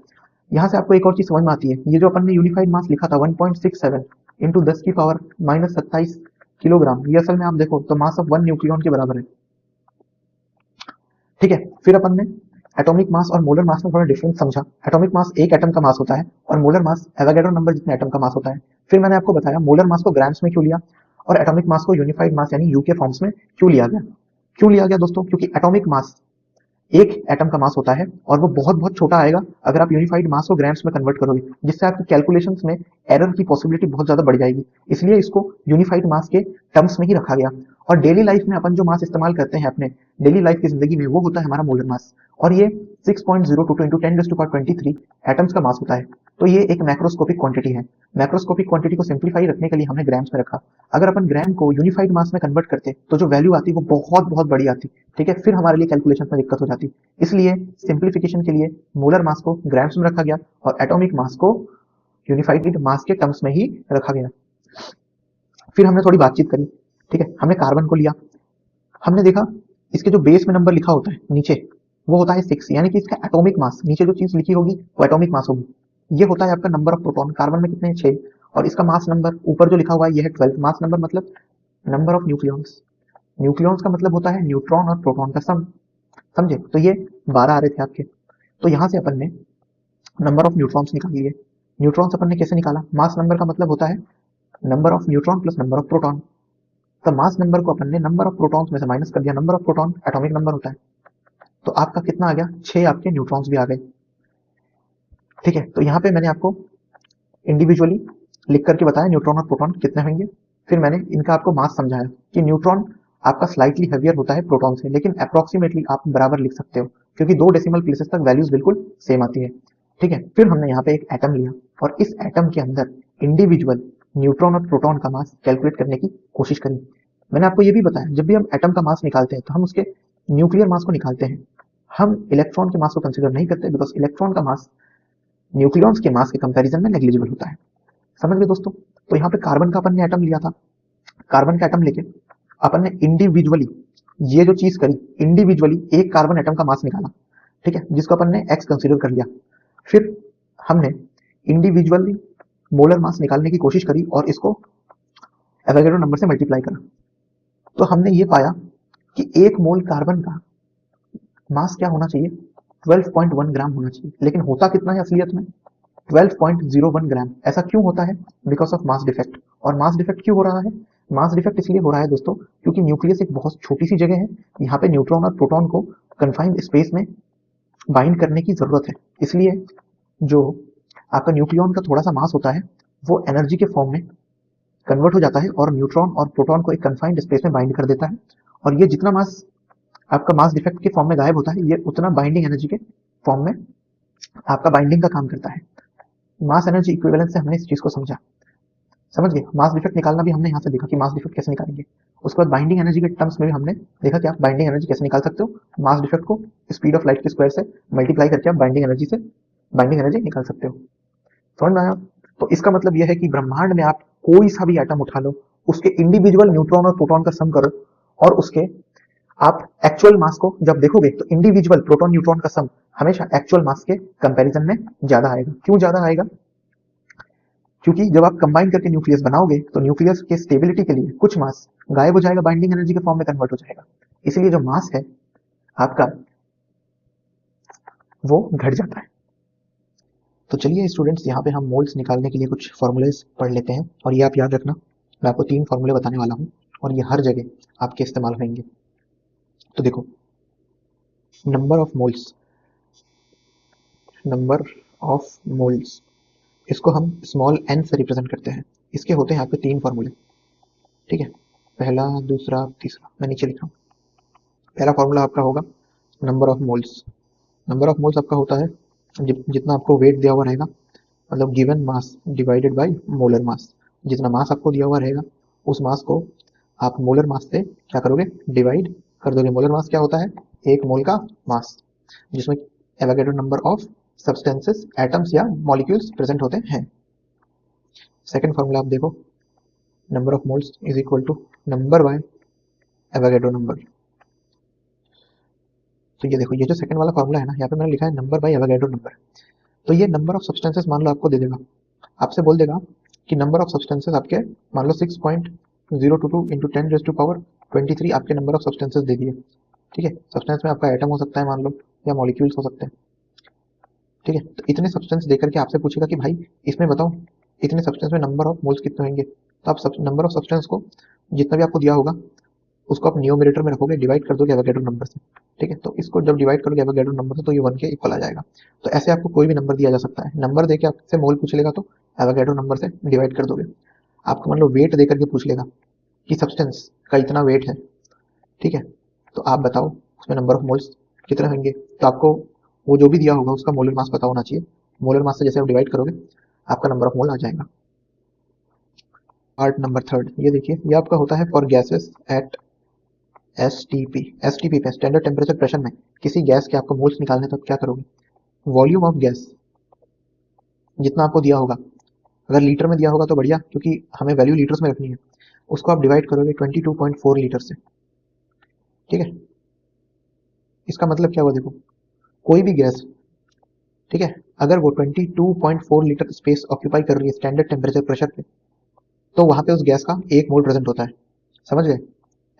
यहाँ से आपको एक और चीज समझ में आती है, ये जो अपन ने यूनिफाइड मास लिखा था 1.67 इंटू 10⁻⁻27 किलोग्राम, ये असल में आप देखो तो मास ऑफ 1 न्यूक्लियन के बराबर है, ठीक है? फिर अपन ने एटॉमिक मास और मोलर मास में थोड़ा डिफरेंस समझा। एटॉमिक मास एक एटम का मास होता है और मोलर मास एवोगैड्रो नंबर जितने एटम का मास होता है। फिर मैंने आपको बताया मोलर मास को ग्राम्स में क्यों लिया और एटॉमिक मास को यूनिफाइड मास यानी यू के फॉर्म्स में क्यों लिया गया। क्यों लिया गया दोस्तों? क्योंकि एटॉमिक मास एक एटम का मास होता है और वो बहुत बहुत छोटा आएगा अगर आप यूनिफाइड मास को ग्राम्स में कन्वर्ट करोगे, जिससे आपकी कैलकुलेशंस में एरर की पॉसिबिलिटी बहुत ज्यादा बढ़ जाएगी। इसलिए इसको यूनिफाइड मास के टर्म्स में ही रखा गया। और डेली लाइफ में अपन जो मास इस्तेमाल करते हैं अपने डेली लाइफ की जिंदगी में, वो होता है हमारा मोलर मास, और ये 6.022 इंटू 10⁻23 एटम्स का मास होता है। तो ये एक मैक्रोस्कोपिक क्वांटिटी है। मैक्रोस्कोपिक क्वांटिटी को सिंप्लीफाई रखने के लिए हमने ग्राम्स में रखा। अगर अपन ग्राम को यूनिफाइड मास में कन्वर्ट करते तो जो वैल्यू आती वो बहुत बहुत बड़ी आती, ठीक है? फिर हमारे लिए कैलकुलेशन में दिक्कत हो जाती। इसलिए सिंप्लीफिकेशन के लिए मोलर मास को ग्राम्स में रखा गया और एटॉमिक मास को यूनिफाइड मास के टर्म्स में ही रखा गया। फिर हमने थोड़ी बातचीत करी, ठीक है? हमने कार्बन को लिया, हमने देखा इसके जो बेस में नंबर लिखा होता है नीचे, वो होता है 6, यानी कि इसका एटॉमिक मास, नीचे जो चीज लिखी होगी वो एटॉमिक मास होगी। ये होता है आपका नंबर ऑफ प्रोटॉन। कार्बन में कितने हैं? 6। और इसका मास नंबर ऊपर जो लिखा हुआ है ये है 12। मास नंबर मतलब नंबर ऑफ न्यूक्लियॉन्स। न्यूक्लियॉन्स का मतलब होता है न्यूट्रॉन और प्रोटॉन का सम, समझे? तो ये 12 आ रहे थे आपके। तो यहाँ से अपन ने नंबर ऑफ न्यूट्रॉन्स निकाल लिए। न्यूट्रॉन्स अपन ने कैसे निकाला? मास नंबर का मतलब होता है number of neutron plus number of proton. तो मास नंबर को अपन ने नंबर ऑफ प्रोटॉन्स में से माइनस कर दिया। Number of proton atomic number होता है, तो आपका कितना आ गया? 6 आपके न्यूट्रॉन्स भी आ गए, ठीक है? तो यहाँ पे मैंने आपको इंडिविजुअली लिख करके बताया न्यूट्रॉन और प्रोटॉन कितने होंगे। फिर मैंने इनका आपको मास समझाया कि न्यूट्रॉन आपका स्लाइटली हेवियर होता है प्रोटॉन से, लेकिन अप्रोक्सीमेटली आप बराबर लिख सकते हो क्योंकि 2 डेसिमल प्लेसेस तक वैल्यूज बिल्कुल सेम आती है, ठीक है? फिर हमने यहाँ पे एक एटम लिया और इस एटम के अंदर इंडिविजुअल न्यूट्रॉन और प्रोटॉन का मास कैलकुलेट करने की कोशिश करी। मैंने आपको ये भी बताया जब भी हम एटम का मास निकालते हैं तो हम उसके न्यूक्लियर मास को निकालते हैं। हम इलेक्ट्रॉन के मास को कंसिडर नहीं करते बिकॉज इलेक्ट्रॉन का मास न्यूक्लियॉन्स के मास के कंपैरिजन में नेग्लिजिबल होता है। समझ गए दोस्तों? तो यहाँ पे कार्बन का अपन ने एटम लिया था, कार्बन का एटम लेके अपन ने इंडिविजुअली ये जो चीज करी, इंडिविजुअली एक कार्बन एटम का मास निकाला, ठीक है, जिसको अपन ने एक्स कंसिडर कर लिया। फिर हमने इंडिविजुअली मोलर मास निकालने की कोशिश करी और इसको एवोगैड्रो नंबर से मल्टीप्लाई करा। तो हमने ये पाया कि एक मोल कार्बन का मास क्या होना चाहिए, 12.1 ग्राम होना चाहिए, लेकिन होता कितना है असलियत में, 12.01 ग्राम। ऐसा क्यों होता है? Because of mass defect. और मास डिफेक्ट क्यों हो रहा है? मास डिफेक्ट इसलिए हो रहा है दोस्तों क्योंकि न्यूक्लियस एक बहुत छोटी सी जगह है, यहाँ पे न्यूट्रॉन और प्रोटॉन को कन्फाइंड स्पेस में बाइंड करने की जरूरत है। इसलिए जो आपका न्यूक्लियॉन का थोड़ा सा मास होता है वो एनर्जी के फॉर्म में कन्वर्ट हो जाता है और न्यूट्रॉन और प्रोटॉन को एक कन्फाइंड स्पेस में बाइंड कर देता है। और ये जितना मास आपका मास डिफेक्ट के फॉर्म में गायब होता है, ये उतना बाइंडिंग एनर्जी के फॉर्म में आपका बाइंडिंग का काम करता है। मास एनर्जी इक्विवेलेंस से हमने इस चीज को समझा। समझ गए? मास डिफेक्ट निकालना भी हमने यहाँ से देखा कि मास डिफेक्ट कैसे निकालेंगे। उसके बाद बाइंडिंग एनर्जी के टर्म्स में भी हमने देखा कि आप बाइंडिंग एनर्जी कैसे निकाल सकते हो। मास डिफेक्ट को स्पीड ऑफ लाइट के स्क्वायर से मल्टीप्लाई करके आप बाइंडिंग एनर्जी से बाइंडिंग एनर्जी निकाल सकते हो। समझ में आया? तो इसका मतलब यह है कि ब्रह्मांड में आप कोई सा भी एटम उठा लो, उसके इंडिविजुअल न्यूट्रॉन और प्रोटॉन का सम करो और उसके आप एक्चुअल मास को जब देखोगे तो इंडिविजुअल प्रोटॉन न्यूट्रॉन का सम हमेशा एक्चुअल मास के कंपैरिजन में ज्यादा आएगा। क्यों ज्यादा आएगा? क्योंकि जब आप कंबाइन करके न्यूक्लियस बनाओगे तो न्यूक्लियस के स्टेबिलिटी के लिए कुछ मास गायब हो जाएगा, बाइंडिंग एनर्जी के फॉर्म में कन्वर्ट हो जाएगा। इसलिए जो मास है आपका वो घट जाता है। तो चलिए स्टूडेंट्स, यहाँ पे हम मोल्स निकालने के लिए कुछ फॉर्मूलेस पढ़ लेते हैं और ये आप याद रखना, मैं आपको 3 फॉर्मूले बताने वाला हूँ और ये हर जगह आपके इस्तेमाल होंगे। तो देखो, number of moles, number of moles इसको हम स्मॉल n से रिप्रेजेंट करते हैं। इसके होते हैं आपके 3 फॉर्मूले, ठीक है, पहला, दूसरा, तीसरा। मैं नीचे लिख रहा हूँ। पहला फॉर्मूला आपका होगा number of moles. Number of moles आपका होता है जितना आपको वेट दिया हुआ रहेगा, मतलब given mass divided by molar मास। जितना मास आपको दिया हुआ रहेगा उस मास को आप मोलर मास से क्या करोगे, डिवाइड कर दोगे। मोलर मास क्या होता है? एक मोल का मास, जिसमें Avogadro number of substances, atoms या मॉलिक्यूल्स प्रेजेंट होते हैं। सेकंड फॉर्मूला आप देखो, number of moles is equal to number by Avogadro number. तो ये देखो, ये जो सेकंड वाला फॉर्मूला है ना, यहाँ पे मैंने लिखा है नंबर बाय एवोगैड्रो नंबर। तो ये नंबर ऑफ सब्सटेंसेस मान लो आपको दे देगा, आपसे बोल देगा कि नंबर ऑफ सब्सटेंसेस आपके मान लो 6.022 इंटू 10⁻23 आपके नंबर ऑफ सब्सटेंसेस दे दिए, ठीक है। सब्सटेंस में आपका एटम हो सकता है मान लो, या मॉलिक्यूल्स हो सकते हैं, ठीक है। तो इतने सब्सटेंस देकर के आपसे पूछेगा कि भाई इसमें बताओ इतने सब्सटेंस में नंबर ऑफ मोल्स कितने होंगे। तो आप नंबर ऑफ सब्सटेंस को जितना भी आपको दिया होगा उसको आप न्यूमरेटर में रखोगे, डिवाइड कर दोगे एवोगैड्रो नंबर से, ठीक है। तो इसको जब डिवाइड करोगे एवोगैड्रो नंबर से तो ये 1 के इक्वल आ जाएगा। तो ऐसे आपको कोई भी नंबर दिया जा सकता है, नंबर देके आपसे मोल पूछ लेगा तो एवोगैड्रो नंबर से डिवाइड कर दोगे। आपको मान लो वेट देकर के पूछ लेगा कि सब्सटेंस का इतना वेट है, ठीक है, तो आप बताओ उसमें नंबर ऑफ मोल्स कितने होंगे। तो आपको वो जो भी दिया होगा उसका मोलर मास पता होना चाहिए। मोलर मास से जैसे आप डिवाइड करोगे आपका नंबर ऑफ मोल आ जाएगा। पार्ट नंबर 3, ये देखिए, ये आपका होता है for gases at STP. STP पे स्टैंडर्ड टेम्परेचर प्रेशर में किसी गैस के आपको मोल्स निकालने तो क्या करोगे, वॉल्यूम ऑफ गैस जितना आपको दिया होगा, अगर लीटर में दिया होगा तो बढ़िया, क्योंकि हमें वैल्यू लीटर्स में रखनी है, उसको आप डिवाइड करोगे 22.4 लीटर से, ठीक है। इसका मतलब क्या हुआ, देखो कोई भी गैस, ठीक है, अगर वो 22.4 लीटर स्पेस ऑक्यूपाई कर रही है स्टैंडर्ड टेम्परेचर प्रेशर पे, तो वहां पे उस गैस का 1 मोल प्रेजेंट होता है। समझ गए?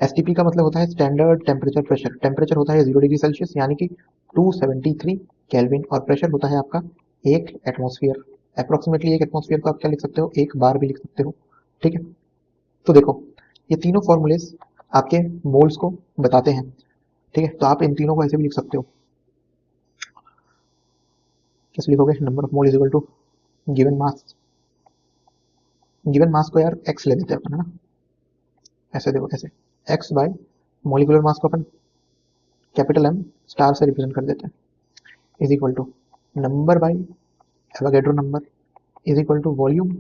एसटीपी का मतलब होता है स्टैंडर्ड टेम्परेचर प्रेशर। टेम्परेचर होता है 0 डिग्री सेल्सियस यानी कि 273 केल्विन, और प्रेशर होता है आपका 1 एटमॉस्फेयर। अप्रोक्सीमेटली 1 एटमॉस्फेयर को आप क्या लिख सकते हो, 1 बार भी लिख सकते हो, ठीक है। तो देखो, ये तीनों फॉर्मूलेस आपके मोल्स को बताते हैं, ठीक है। तो आप इन तीनों को ऐसे भी लिख सकते हो। कैसे लिखोगे, number of mole is equal to given mass. Given mass को यार एक्स ले देते हैं अपन, है ना, ऐसे देखो, ऐसे एक्स बाय मोलिकुलर मास को अपन कैपिटल एम स्टार से रिप्रेजेंट कर देते हैं, is equal to number by Avogadro number is equal to volume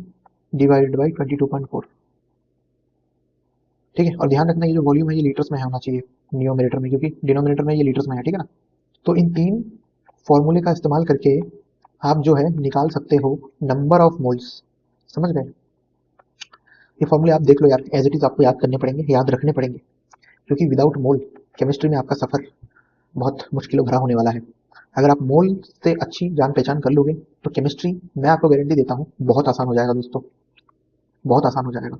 divided by 22.4, ठीक है। और ध्यान रखना ये जो वॉल्यूम है ये लीटर्स में होना चाहिए न्यूमरेटर में, क्योंकि डिनोमिनेटर में ये लीटर्स में है, ठीक है ना। तो इन 3 फॉर्मूले का इस्तेमाल करके आप जो है निकाल सकते हो नंबर ऑफ मोल्स। समझ गए? ये फॉर्मूले आप देख लो यार, एज इट इज आपको याद करने पड़ेंगे, याद रखने पड़ेंगे, क्योंकि विदाउट मोल केमिस्ट्री में आपका सफर बहुत मुश्किल भरा होने वाला है। अगर आप मोल से अच्छी जान पहचान कर लोगे तो केमिस्ट्री मैं आपको गारंटी देता हूँ बहुत आसान हो जाएगा दोस्तों, बहुत आसान हो जाएगा।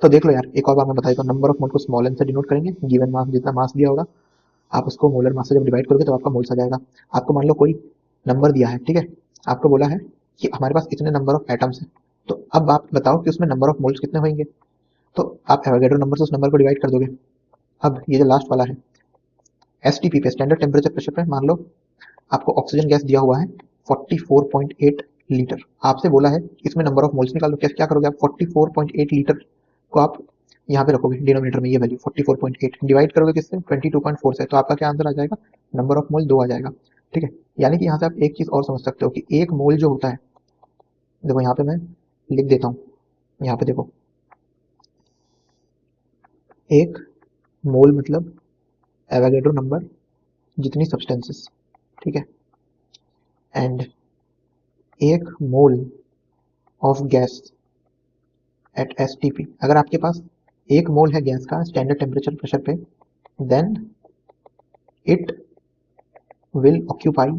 तो देख लो यार, एक और बार मैं बता देता हूँ, नंबर ऑफ मोल को स्मॉल एन से डिनोट करेंगे, गिवन मास जितना मास दिया होगा आप उसको मोलर मास से जब डिवाइड करोगे तो आपका मोल्स आ जाएगा। आपको मान लो कोई नंबर दिया है, ठीक है, आपको बोला है कि हमारे पास इतने नंबर ऑफ एटम्स हैं, तो अब आप बताओ कि उसमें नंबर ऑफ मोल्स कितने होंगे, तो आप एवोगैड्रो नंबर से उस नंबर को डिवाइड कर दोगे। अब ये जो लास्ट वाला है एसटीपी पे, स्टैंडर्ड टेम्परेचर प्रेशर पे, मान लो आपको ऑक्सीजन गैस दिया हुआ है 44.8 लीटर, आपसे बोला है इसमें नंबर ऑफ मोल्स निकालो। कैसे क्या करोगे आप? 44.8 लीटर को आप यहाँ पे रखोगे डिनोमिनेटर में, ये वैल्यू 44.8 डिवाइड करोगे किससे? 22.4 से, तो आपका क्या आंसर आ जाएगा? नंबर ऑफ मोल 2 आ जाएगा। ठीक है, यानी कि यहाँ से आप एक चीज और समझ सकते हो कि एक मोल जो होता है, देखो यहाँ पे मैं लिख देता हूँ, यहाँ पे देखो, एक मोल मतलब एवोगैड्रो नंबर जितनी सब्सटेंसेस, ठीक है, एंड एक mole of gas at STP. अगर आपके पास एक मोल है गैस का स्टैंडर्ड टेम्परेचर प्रेशर पे, then it will occupy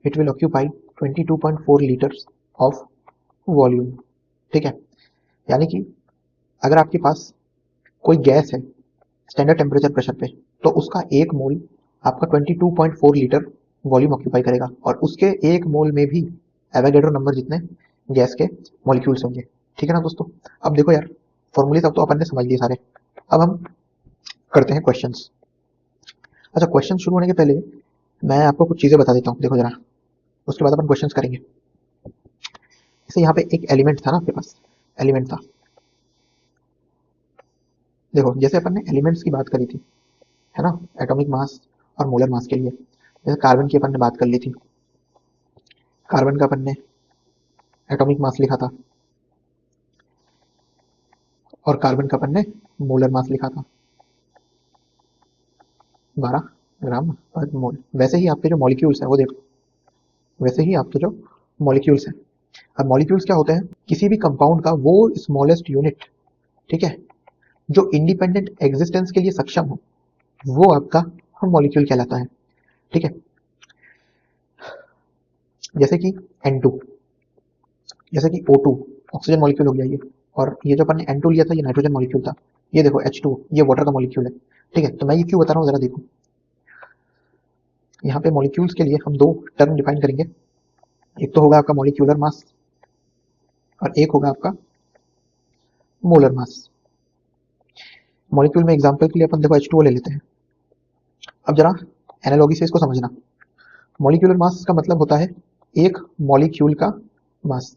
it will occupy 22.4 litres of volume. ठीक है, यानी कि अगर आपके पास कोई गैस है स्टैंडर्ड टेम्परेचर प्रेशर पे, तो उसका एक मोल आपका 22.4 लीटर वॉल्यूम ऑक्यूपाई करेगा, और उसके एक मोल में भी एवोगैड्रो नंबर जितने गैस के मॉलिक्यूल्स होंगे। ठीक है ना दोस्तों? अब देखो यार, फॉर्मूले सब तो अपन ने समझ लिए सारे, अब हम करते हैं क्वेश्चंस। अच्छा, क्वेश्चन शुरू होने के पहले मैं आपको कुछ चीजें बता देता हूँ, देखो जरा, उसके बाद अपन क्वेश्चंस करेंगे। जैसे यहाँ पे एक एलिमेंट था ना आपके पास, एलिमेंट था, देखो जैसे अपन ने एलिमेंट्स की बात करी थी, है ना, एटॉमिक मास और मोलर मास के लिए, जैसे कार्बन की अपन ने बात कर ली थी, कार्बन का अपन ने एटॉमिक मास लिखा था और कार्बन का अपन ने मोलर मास लिखा था 12 ग्राम पर मोल। वैसे ही आपके जो मॉलिक्यूल्स हैं वो देखो, वैसे ही आपके जो मॉलिक्यूल्स हैं, अब मॉलिक्यूल्स क्या होते हैं? किसी भी कंपाउंड का वो स्मॉलेस्ट यूनिट, ठीक है, जो इंडिपेंडेंट एग्जिस्टेंस के लिए सक्षम हो, वो आपका मॉलिक्यूल कहलाता है। ठीक है, जैसे कि N2, जैसे कि O2 ऑक्सीजन मॉलिक्यूल हो गया ये, और ये जो अपन ने N2 लिया था ये नाइट्रोजन मॉलिक्यूल था, ये देखो H2 ये वाटर का मॉलिक्यूल है। ठीक है, तो मैं ये क्यों बता रहा हूँ जरा देखो, यहाँ पे मॉलिक्यूल्स के लिए हम दो टर्म डिफाइन करेंगे, एक तो होगा आपका मॉलिक्यूलर मास और एक होगा आपका मोलर मास। मॉलिक्यूल में एग्जांपल के लिए अपन देखो H2O ले लेते हैं। अब जरा एनालॉजी से इसको समझना, मॉलिक्यूलर मास का मतलब होता है एक मॉलिक्यूल का मास,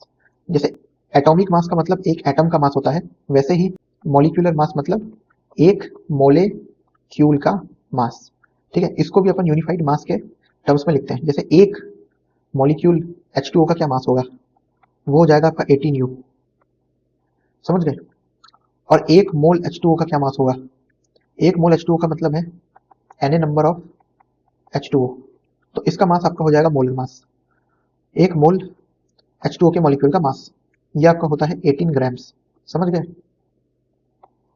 जैसे एटॉमिक मास का मतलब एक एटम का मास होता है, वैसे ही मॉलिक्यूलर मास मतलब एक मोलेक्यूल का मास। ठीक है, इसको भी अपन यूनिफाइड मास के टर्म्स में लिखते हैं, जैसे एक मॉलिक्यूल H2O का क्या मास होगा? वो हो जाएगा आपका 18 U, समझ गए? और एक मोल H2O का क्या मास होगा? एक मोल H2O का मतलब है Na नंबर ऑफ H2O, तो इसका मास आपका हो जाएगा मोलर मास। एक मोल H2O के मॉलिक्यूल का मास ये आपका होता है 18 ग्राम्स, समझ गए?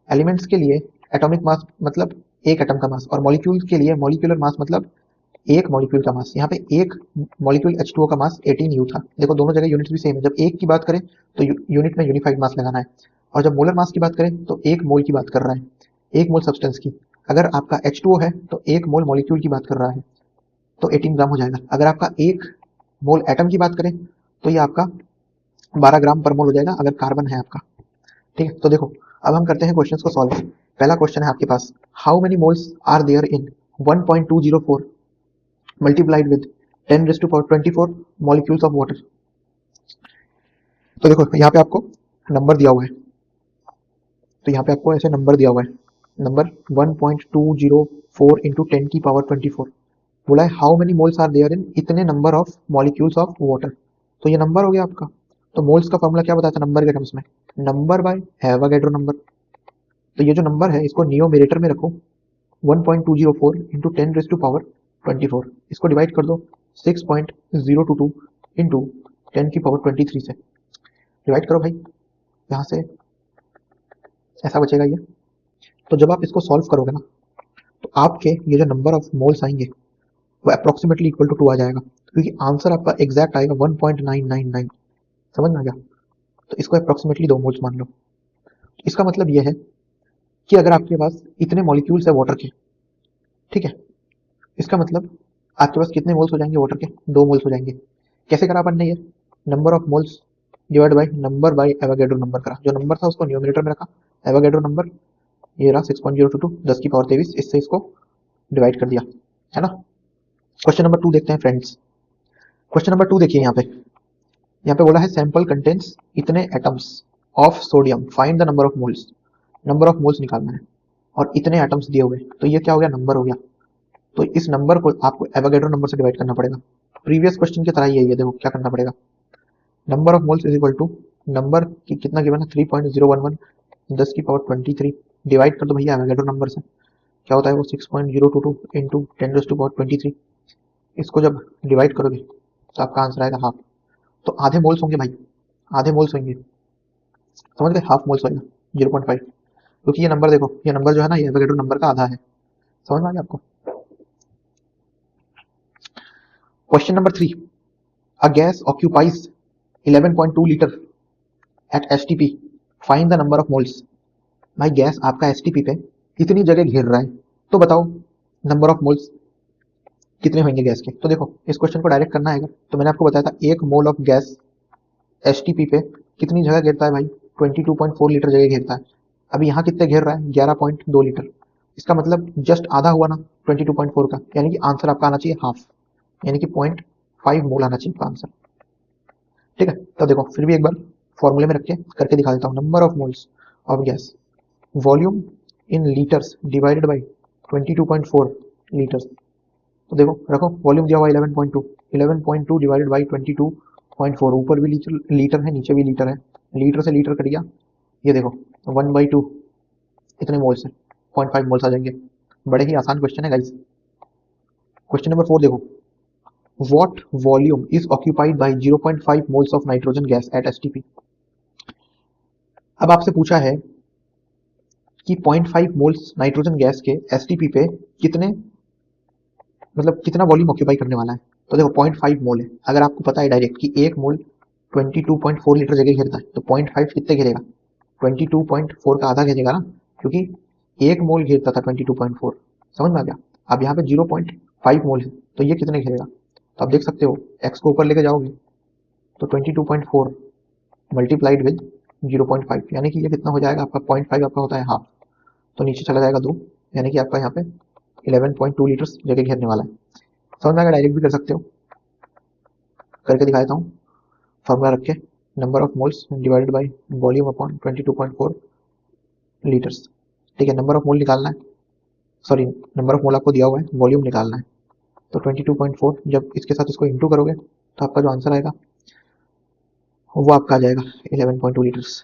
एलिमेंट्स के लिए एटॉमिक मास मतलब एक एटम का मास, और मॉलिक्यूल के लिए मॉलिक्यूलर मास मतलब एक मॉलिक्यूल का मास। यहाँ पे एक मॉलिक्यूल H2O का मास 18 U था, देखो दोनों जगह यूनिट भी सेम है, जब एक की बात करें तो यूनिट में यूनिफाइड मास लगाना है, और जब मोलर मास की बात करें तो एक मोल की बात कर रहा है, एक मोल सब्सटेंस की। अगर आपका H2O है तो एक मोल मॉलिक्यूल की बात कर रहा है, तो 18 ग्राम हो जाएगा। अगर आपका एक मोल एटम की बात करें तो ये आपका 12 ग्राम पर मोल हो जाएगा, अगर कार्बन है आपका। ठीक है, तो देखो अब हम करते हैं क्वेश्चंस को सॉल्व। पहला क्वेश्चन है आपके पास, how many moles are there in 1.204 multiplied with 10 raise to power 24 molecules of water. तो देखो यहाँ पे आपको नंबर दिया हुआ है, तो यहाँ पे आपको ऐसे नंबर दिया हुआ है, नंबर 1.204 इंटू 10 की पावर 24, बोला है how many moles are there in इतने number of molecules of water. तो ये नंबर हो गया आपका, तो मोल्स का फॉर्मूला क्या बताया था नंबर के टर्म्स में? Number by Avogadro number. तो ये जो नंबर है इसको न्यूमरेटर में रखो, 1.204 इंटू 10⁻24, इसको डिवाइड कर दो 6.022 इंटू 10⁻23 से, डिवाइड करो भाई, यहाँ से ऐसा बचेगा ये। तो जब आप इसको सॉल्व करोगे ना, तो आपके ये जो नंबर ऑफ मोल्स आएंगे वो अप्रोक्सीमेटली इक्वल टू 2 आ जाएगा, क्योंकि आंसर आपका एग्जैक्ट आएगा 1.999। समझ में आ गया? तो इसको अप्रोक्सीमेटली 2 मोल्स मान लो। इसका मतलब ये है कि अगर आपके पास इतने मॉलिक्यूल्स है वाटर के, ठीक है, इसका मतलब आपके पास कितने मोल्स हो जाएंगे वाटर के? 2 मोल्स हो जाएंगे। कैसे करा अपन ने ये? Number of moles divide by number by Avogadro number करा। जो नंबर था उसको न्यूमरेटर में रखा, एवोगैड्रो नंबर ये रहा 6.022, 10 की पावर 23, इससे इसको डिवाइड कर दिया, है ना। क्वेश्चन नंबर 2 देखते हैं फ्रेंड्स। क्वेश्चन नंबर 2 देखिए, यहाँ पे बोला है सैंपल कंटेन्स इतने atoms of sodium, find the number of moles. Number of moles निकालना है और इतने एटम्स दिए हुए, तो ये क्या हो गया? नंबर हो गया। तो इस नंबर को आपको एवोगैड्रो नंबर से डिवाइड करना पड़ेगा। प्रीवियस क्वेश्चन की तरह ही है ये, देखो क्या करना पड़ेगा। Number of moles is equal to number की कितना गिवन है 3.011, 10 की पावर 23, डिवाइड कर दो भैया एवोगैड्रो नंबर से, क्या होता है वो 6.022 इंटू 10⁻23। इसको जब डिवाइड करोगे तो आपका आंसर आएगा हाफ। तो आधे मोल्स होंगे भाई, आधे मोल्स होंगे, समझ गए? हाफ मोल्स होगा 0.5, क्योंकि ये नंबर देखो, ये नंबर जो है ना, ये एवोगैड्रो नंबर का आधा है। समझ में आ गया आपको? Question number 3, a gas occupies 11.2 litre at STP, find the number of moles. भाई गैस आपका एसटीपी पे कितनी जगह घेर रहा है, तो बताओ नंबर ऑफ मोल्स कितने होंगे गैस के। तो देखो इस क्वेश्चन को डायरेक्ट करना है अगर, तो मैंने आपको बताया था 1 मोल ऑफ गैस एसटीपी पे कितनी जगह घेरता है भाई? 22.4 लीटर जगह घेरता है। अभी यहाँ कितने घेर रहा है? 11.2 लीटर। इसका मतलब जस्ट आधा हुआ ना 22.4 का, यानी कि आंसर आपका आना चाहिए हाफ, यानी कि 0.5 मोल आना चाहिए आपका आंसर। ठीक है, तो देखो फिर भी एक बार फॉर्मूले में रख के करके दिखा देता हूँ। Number of moles of gas, volume in litres divided by 22.4 litres. तो देखो रखो, वॉल्यूम दिया हुआ 11.2, 11.2 डिवाइडेड बाई 22.4, ऊपर भी लीटर है, नीचे भी लीटर है, लीटर से लीटर कट गया, ये देखो 1/2 इतने मोल्स है, 0.5 मोल्स आ जाएंगे। बड़े ही आसान क्वेश्चन है गाइस। क्वेश्चन नंबर 4 देखो, what volume is occupied by 0.5 moles of nitrogen gas at STP। अब आपसे पूछा है कि 0.5 मोल्स नाइट्रोजन गैस के एसटीपी पे कितने, मतलब कितना वॉल्यूम ऑक्यूपाई करने वाला है। तो देखो 0.5 मोल है, अगर आपको पता है डायरेक्ट कि 1 मोल 22.4 लीटर जगह घेरता है, तो 0.5 कितने घेरेगा? 22.4 का आधा घेरेगा ना, क्योंकि 1 मोल घेरता था 22.4। समझ में आ गया? अब यहाँ पे 0.5 मोल है, तो ये कितने घेरेगा? तो आप देख सकते हो, एक्स को ऊपर लेके जाओगे तो 22.4 मल्टीप्लाइड विद 0.5, यानी कि ये कितना हो जाएगा आपका? 0.5 आपका होता है हाफ, तो नीचे चला जाएगा 2, यानी कि आपका यहाँ पे 11.2 लीटर जगह घेरने वाला है। समझ में आएगा? डायरेक्ट भी कर सकते हो, करके दिखा देता हूँ। फॉर्मूला रख के, number of moles divided by volume upon 22.4 litres. ठीक है, नंबर ऑफ मोल निकालना है, सॉरी नंबर ऑफ मोल आपको दिया हुआ है, वॉल्यूम निकालना है। तो 22.4 जब इसके साथ इसको इंटू करोगे तो आपका जो आंसर आएगा वो आपका आ जाएगा 11.2 लीटर्स।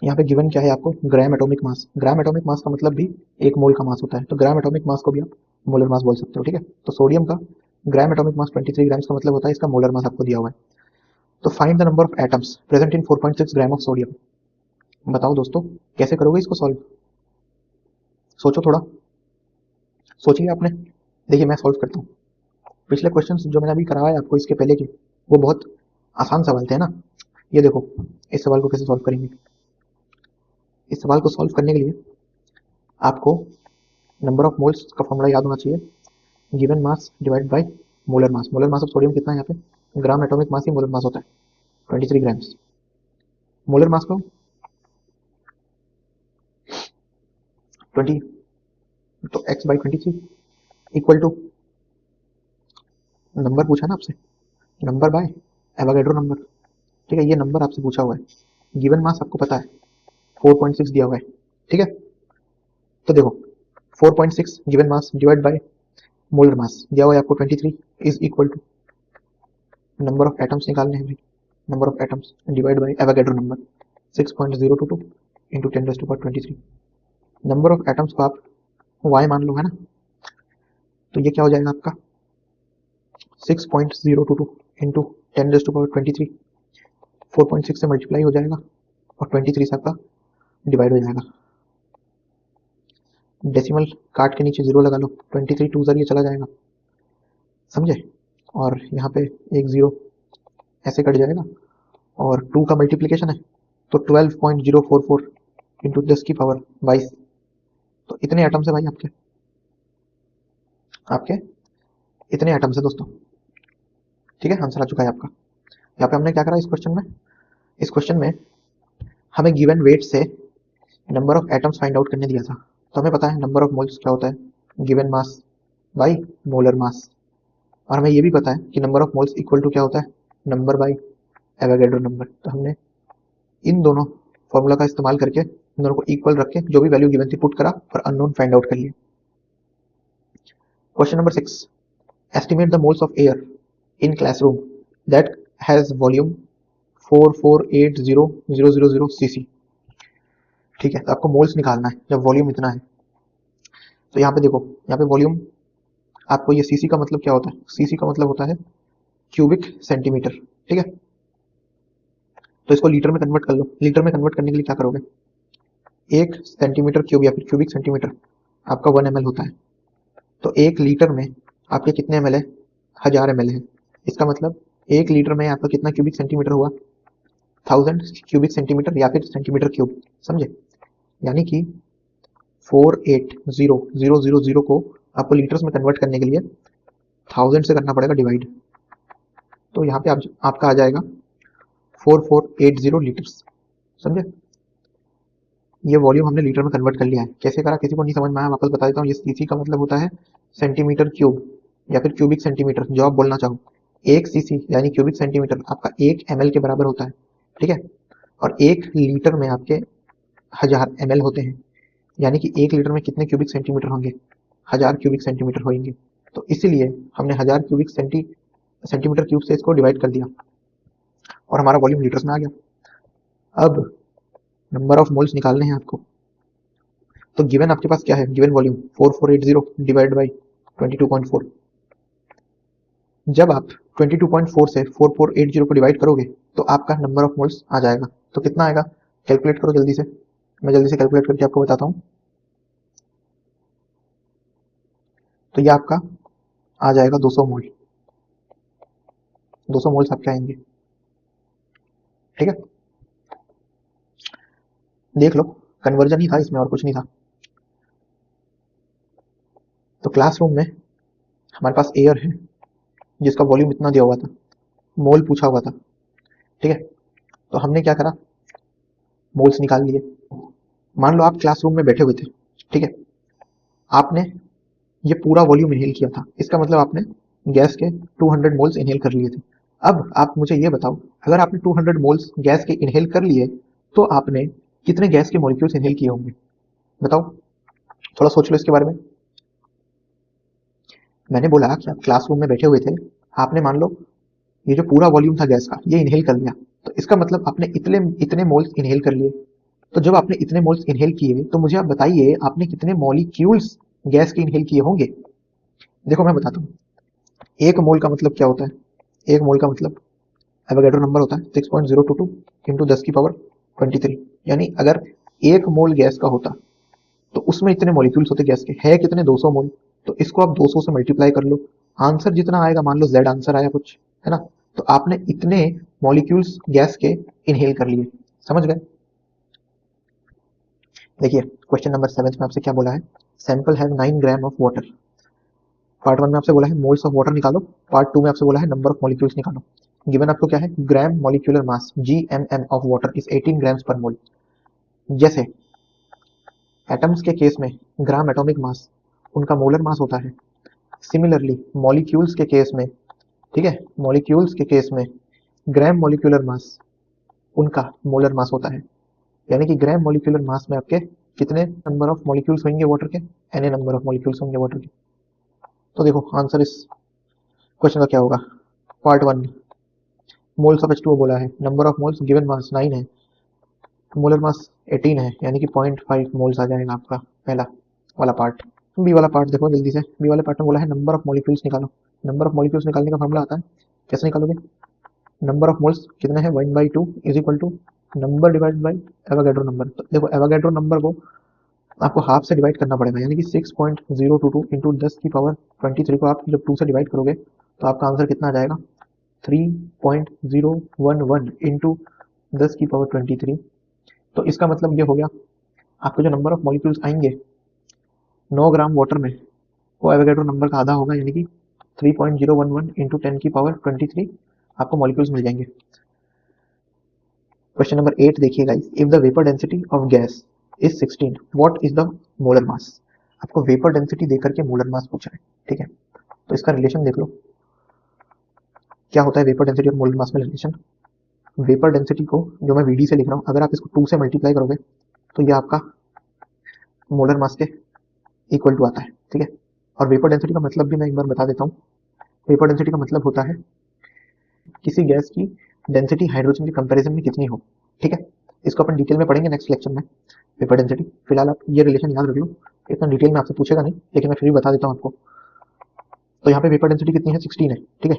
यहाँ पे गिवन क्या है आपको? Gram atomic mass. Gram atomic mass का मतलब भी 1 मोल का मास होता है, तो ग्राम एटॉमिक मास को भी आप मोलर मास बोल सकते हो। ठीक है, तो सोडियम का ग्राम एटॉमिक मास 23 ग्राम्स का मतलब होता है इसका मोलर मास आपको दिया हुआ है। तो find the number of atoms present in 4.6 gram of sodium. बताओ दोस्तों कैसे करोगे इसको सॉल्व? सोचो थोड़ा, सोचिए आपने। देखिए मैं सॉल्व करता हूँ। पिछले क्वेश्चन जो मैंने अभी करवाया आपको इसके पहले के, वो बहुत आसान सवाल थे ना। ये देखो इस सवाल को कैसे सॉल्व करेंगे। इस सवाल को सॉल्व करने के लिए आपको नंबर ऑफ मोल्स का फॉर्मूला याद होना चाहिए, given mass divide by molar mass. Molar mass of sodium कितना है यहाँ पे? ग्राम एटॉमिक मास ही मोलर मास होता है, 23 ग्राम्स। मोलर मास को 20, तो x by 23 equal to, number पूछा ना आपसे, नंबर बाय एवोगैड्रो नंबर। ठीक है, ये नंबर आपसे पूछा हुआ है, गिवन मास आपको पता है 4.6 दिया हुआ है। ठीक है, तो देखो 4.6 given mass divide by molar mass दिया हुआ है आपको 23 is equal to, number of atoms निकालने हैं भाई, number of atoms divide by Avogadro number 6.022 into 10⁻23। Number of atoms को आप y मान लो, है ना। तो ये क्या हो जाएगा आपका 6.022 इंटू 10⁻23, 4.6 से मल्टीप्लाई हो जाएगा और 23 से आपका डिवाइड हो जाएगा। डेसिमल काट के नीचे जीरो लगा लो, 23 टू जरिए चला जाएगा, समझे। और यहाँ पे एक जीरो ऐसे कट जाएगा और 2 का मल्टीप्लिकेशन है तो 12.044 इंटू 10 की पावर 22। तो इतने एटम्स है भाई आपके आपके इतने एटम्स है दोस्तों। ठीक है, आंसर आ चुका है आपका। यहाँ पे हमने क्या करा इस क्वेश्चन में हमें गिवन वेट से number of atoms find out करने दिया था। तो हमें पता है नंबर ऑफ मोल्स क्या होता है, given mass by molar mass. और हमें ये भी पता है कि number of moles equal to क्या होता है, नंबर बाई एवोगैड्रो नंबर। तो हमने इन दोनों फॉर्मूला का इस्तेमाल करके इन दोनों को इक्वल रख के जो भी वैल्यू गिवन थी पुट करा और अननोन फाइंड आउट कर लिया। Question number 6, estimate the moles of air in classroom that has volume 4480000 cc। ठीक है, तो आपको मोल्स निकालना है जब वॉल्यूम इतना है। तो यहाँ पे देखो, यहाँ पे वॉल्यूम आपको ये सीसी का मतलब क्या होता है, सीसी का मतलब होता है क्यूबिक सेंटीमीटर। ठीक है, तो इसको लीटर में कन्वर्ट कर लो। लीटर में कन्वर्ट करने के लिए क्या करोगे, एक सेंटीमीटर क्यूब या फिर क्यूबिक सेंटीमीटर आपका 1 ml होता है। तो एक लीटर में आपके कितने ml है, 1000 ml है। इसका मतलब एक लीटर में आपका कितना क्यूबिक सेंटीमीटर हुआ, 1000 क्यूबिक सेंटीमीटर या फिर सेंटीमीटर क्यूब, समझे। यानी कि 480,000 को आपको लीटर्स में कन्वर्ट करने के लिए 1000 से करना पड़ेगा डिवाइड। तो यहाँ पे आपका आ जाएगा 4480 लीटर्स, समझे। ये वॉल्यूम हमने लीटर में कन्वर्ट कर लिया है। कैसे करा, किसी को नहीं समझ में आया, वापस बता देता हूँ। ये सीसी का मतलब होता है सेंटीमीटर क्यूब या फिर क्यूबिक सेंटीमीटर, जो आप बोलना चाहो। एक सीसी यानी क्यूबिक सेंटीमीटर आपका 1 ml के बराबर होता है। ठीक है, और एक लीटर में आपके 1000 ml होते हैं। यानी कि एक लीटर में कितने क्यूबिक सेंटीमीटर होंगे, 1000 क्यूबिक सेंटीमीटर होंगे। तो इसीलिए हमने 1000 क्यूबिक सेंटीमीटर क्यूब से इसको डिवाइड कर दिया और हमारा वॉल्यूम लीटर्स में आ गया। अब नंबर ऑफ मोल्स निकालने हैं आपको। तो गिवन आपके पास क्या है, गिवन वॉल्यूम 4480 डिवाइड बाई 22.4। जब आप 22.4 से 4480 को डिवाइड करोगे तो आपका नंबर ऑफ मोल्स आ जाएगा। तो कितना आएगा, कैलकुलेट करो जल्दी से। मैं जल्दी से कैलकुलेट करके आपको बताता हूँ। तो ये आपका आ जाएगा 200 मोल, 200 मोल्स आपके आएंगे। ठीक है, देख लो, कन्वर्जन ही था इसमें और कुछ नहीं था। तो क्लासरूम में हमारे पास एयर है जिसका वॉल्यूम इतना दिया हुआ था, मोल पूछा हुआ था। ठीक है, तो हमने क्या करा, मोल्स निकाल लिए। मान लो आप क्लासरूम में बैठे हुए थे। ठीक है, आपने ये पूरा वॉल्यूम इनहेल किया था। इसका मतलब आपने गैस के 200 मोल्स इनहेल कर लिए थे। अब आप मुझे ये बताओ, अगर आपने 200 मोल्स गैस के इनहेल कर लिए तो आपने कितने गैस के मॉलिक्यूल्स इनहेल किए होंगे, बताओ। थोड़ा सोच लो इसके बारे में। मैंने बोला कि आप क्लासरूम में बैठे हुए थे, आपने मान लो ये जो पूरा वॉल्यूम था गैस का ये इनहेल कर लिया। तो इसका मतलब आपने इतने इतने मोल्स इनहेल कर लिए। तो जब आपने इतने मोल्स इनहेल किए तो मुझे आप बताइए आपने कितने मॉलिक्यूल्स गैस के इनहेल किए होंगे। देखो मैं बताता हूँ, एक मोल का मतलब क्या होता है, एक मोल का मतलब एवोगैड्रो नंबर होता है 6.022 इंटू 10 की पावर 23। यानी अगर एक मोल गैस का होता तो उसमें इतने मॉलिक्यूल्स होते गैस के, है कितने, 200 मोल। तो इसको आप 200 से मल्टीप्लाई कर लो, आंसर जितना आएगा, मान लो Z आंसर आया कुछ, है ना। तो आपने इतने मॉलिक्यूल्स गैस के इनहेल कर लिए, समझ गए। देखिए क्वेश्चन नंबर 7 में आपसे क्या बोला है, sample have 9 gram of water. Part 1 में आपसे बोला है मोल्स ऑफ वाटर निकालो, पार्ट 2 में आपसे बोला है नंबर ऑफ मॉलिक्यूल्स निकालो। गिवन आपको क्या है, gram molecular mass GMM of water is 18 grams पर मोल। जैसे एटम्स के केस में ग्राम एटॉमिक मास उनका मोलर मास होता है, सिमिलरली मॉलिक्यूल्स के केस में, ठीक है, मॉलिक्यूल्स के केस में ग्राम मॉलिक्यूलर मास उनका मोलर मास होता है। यानी कि ग्राम मॉलिक्यूलर मास में आपके कितने नंबर ऑफ मॉलिक्यूल्स होंगे वाटर के, एन नंबर ऑफ मॉलिक्यूल्स होंगे वाटर के। तो देखो आंसर इस क्वेश्चन का क्या होगा। पार्ट 1 मोल्स ऑफ H2O बोला है, number of moles given mass 9 है, मोलर मास 18 है, यानी कि 0.5 मोल्स आ जाएगा आपका पहला वाला पार्ट। बी वाला पार्ट देखो जल्दी से। बी वाले पार्ट में बोला है नंबर ऑफ मॉलिक्यूल्स निकालो। नंबर ऑफ मॉलिक्यूल्स निकालने का फॉर्मूला आता है, कैसे निकालोगे? नंबर ऑफ मोल्स कितने हैं, 1/2 is equal to number divide by Avogadro number. तो देखो एवोगैड्रो नंबर को आपको हाफ से डिवाइड करना पड़ेगा, यानी कि 6.022 इंटू 10 की पावर 23 को आप जब 2 से डिवाइड करोगे तो आपका आंसर कितना आ जाएगा, 3.011 इंटू 10 की पावर 23। तो इसका मतलब ये हो गया आपके जो नंबर ऑफ मॉलिक्यूल्स आएंगे 9 ग्राम वाटर में, वो एवोगैड्रो नंबर का आधा होगा, यानी कि 3.011 इंटू 10 की पावर 23 आपको मॉलिक्यूल्स मिल जाएंगे। क्वेश्चन नंबर 8 देखिए guys, if the vapour density of gas is 16 what is the molar mass. आपको वेपर डेंसिटी देकर के मोलर मास पूछा है, ठीक है। तो इसका रिलेशन देख लो, क्या होता है वेपर डेंसिटी और मोलर मास में रिलेशन। वेपर डेंसिटी को जो मैं वीडी से लिख रहा हूँ, अगर आप इसको 2 से मल्टीप्लाई करोगे तो ये आपका मोलर मास के इक्वल टू आता है, ठीक है। और वेपर डेंसिटी का मतलब भी मैं एक बार बता देता हूँ। वेपर डेंसिटी का मतलब होता है किसी गैस की डेंसिटी हाइड्रोजन के कंपैरिजन में कितनी हो, ठीक है। इसको अपन डिटेल में पढ़ेंगे नेक्स्ट लेक्चर में, वेपर डेंसिटी। फिलहाल आप ये रिलेशन याद रख लो, इतना डिटेल में आपसे पूछेगा नहीं, लेकिन मैं फिर भी बता देता हूँ आपको। तो यहाँ पे वेपर डेंसिटी कितनी है, 16 है, ठीक है।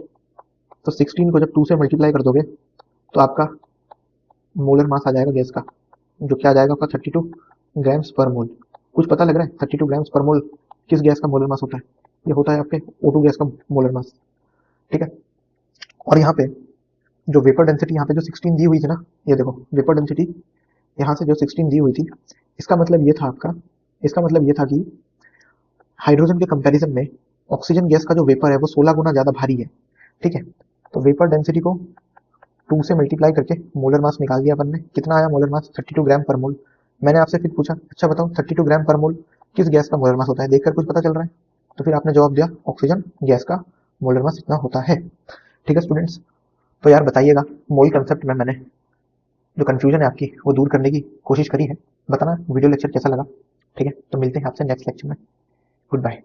तो 16 को जब 2 से मल्टीप्लाई कर दोगे तो आपका मोलर मास आ जाएगा गैस का, जो क्या आ जाएगा आपका 32 ग्राम्स पर मोल। कुछ पता लग रहा है 32 ग्राम्स पर मोल किस गैस का मोलर मास होता है? ये होता है आपके O2 गैस का मोलर मास, ठीक है। और यहाँ पे जो वेपर डेंसिटी यहाँ पे जो 16 दी हुई थी ना, ये देखो वेपर डेंसिटी यहाँ से जो 16 दी हुई थी, इसका मतलब ये था आपका, इसका मतलब ये था कि हाइड्रोजन के कंपैरिजन में ऑक्सीजन गैस का जो वेपर है वो 16 गुना ज्यादा भारी है, ठीक है। तो वेपर डेंसिटी को 2 से मल्टीप्लाई करके मोलर मास निकाल दिया अपन ने, कितना आया मोलर मास, 32 ग्राम पर मोल। मैंने आपसे फिर पूछा अच्छा बताओ 32 ग्राम पर मोल किस गैस का मोलर मास होता है, देखकर कुछ पता चल रहा है? तो फिर आपने जवाब दिया ऑक्सीजन गैस का मोलर मास इतना होता है, ठीक है स्टूडेंट्स। तो यार बताइएगा मोल कंसेप्ट में मैंने जो कंफ्यूजन है आपकी वो दूर करने की कोशिश करी है, बताना वीडियो लेक्चर कैसा लगा, ठीक है। तो मिलते हैं आपसे नेक्स्ट लेक्चर में, गुड बाय।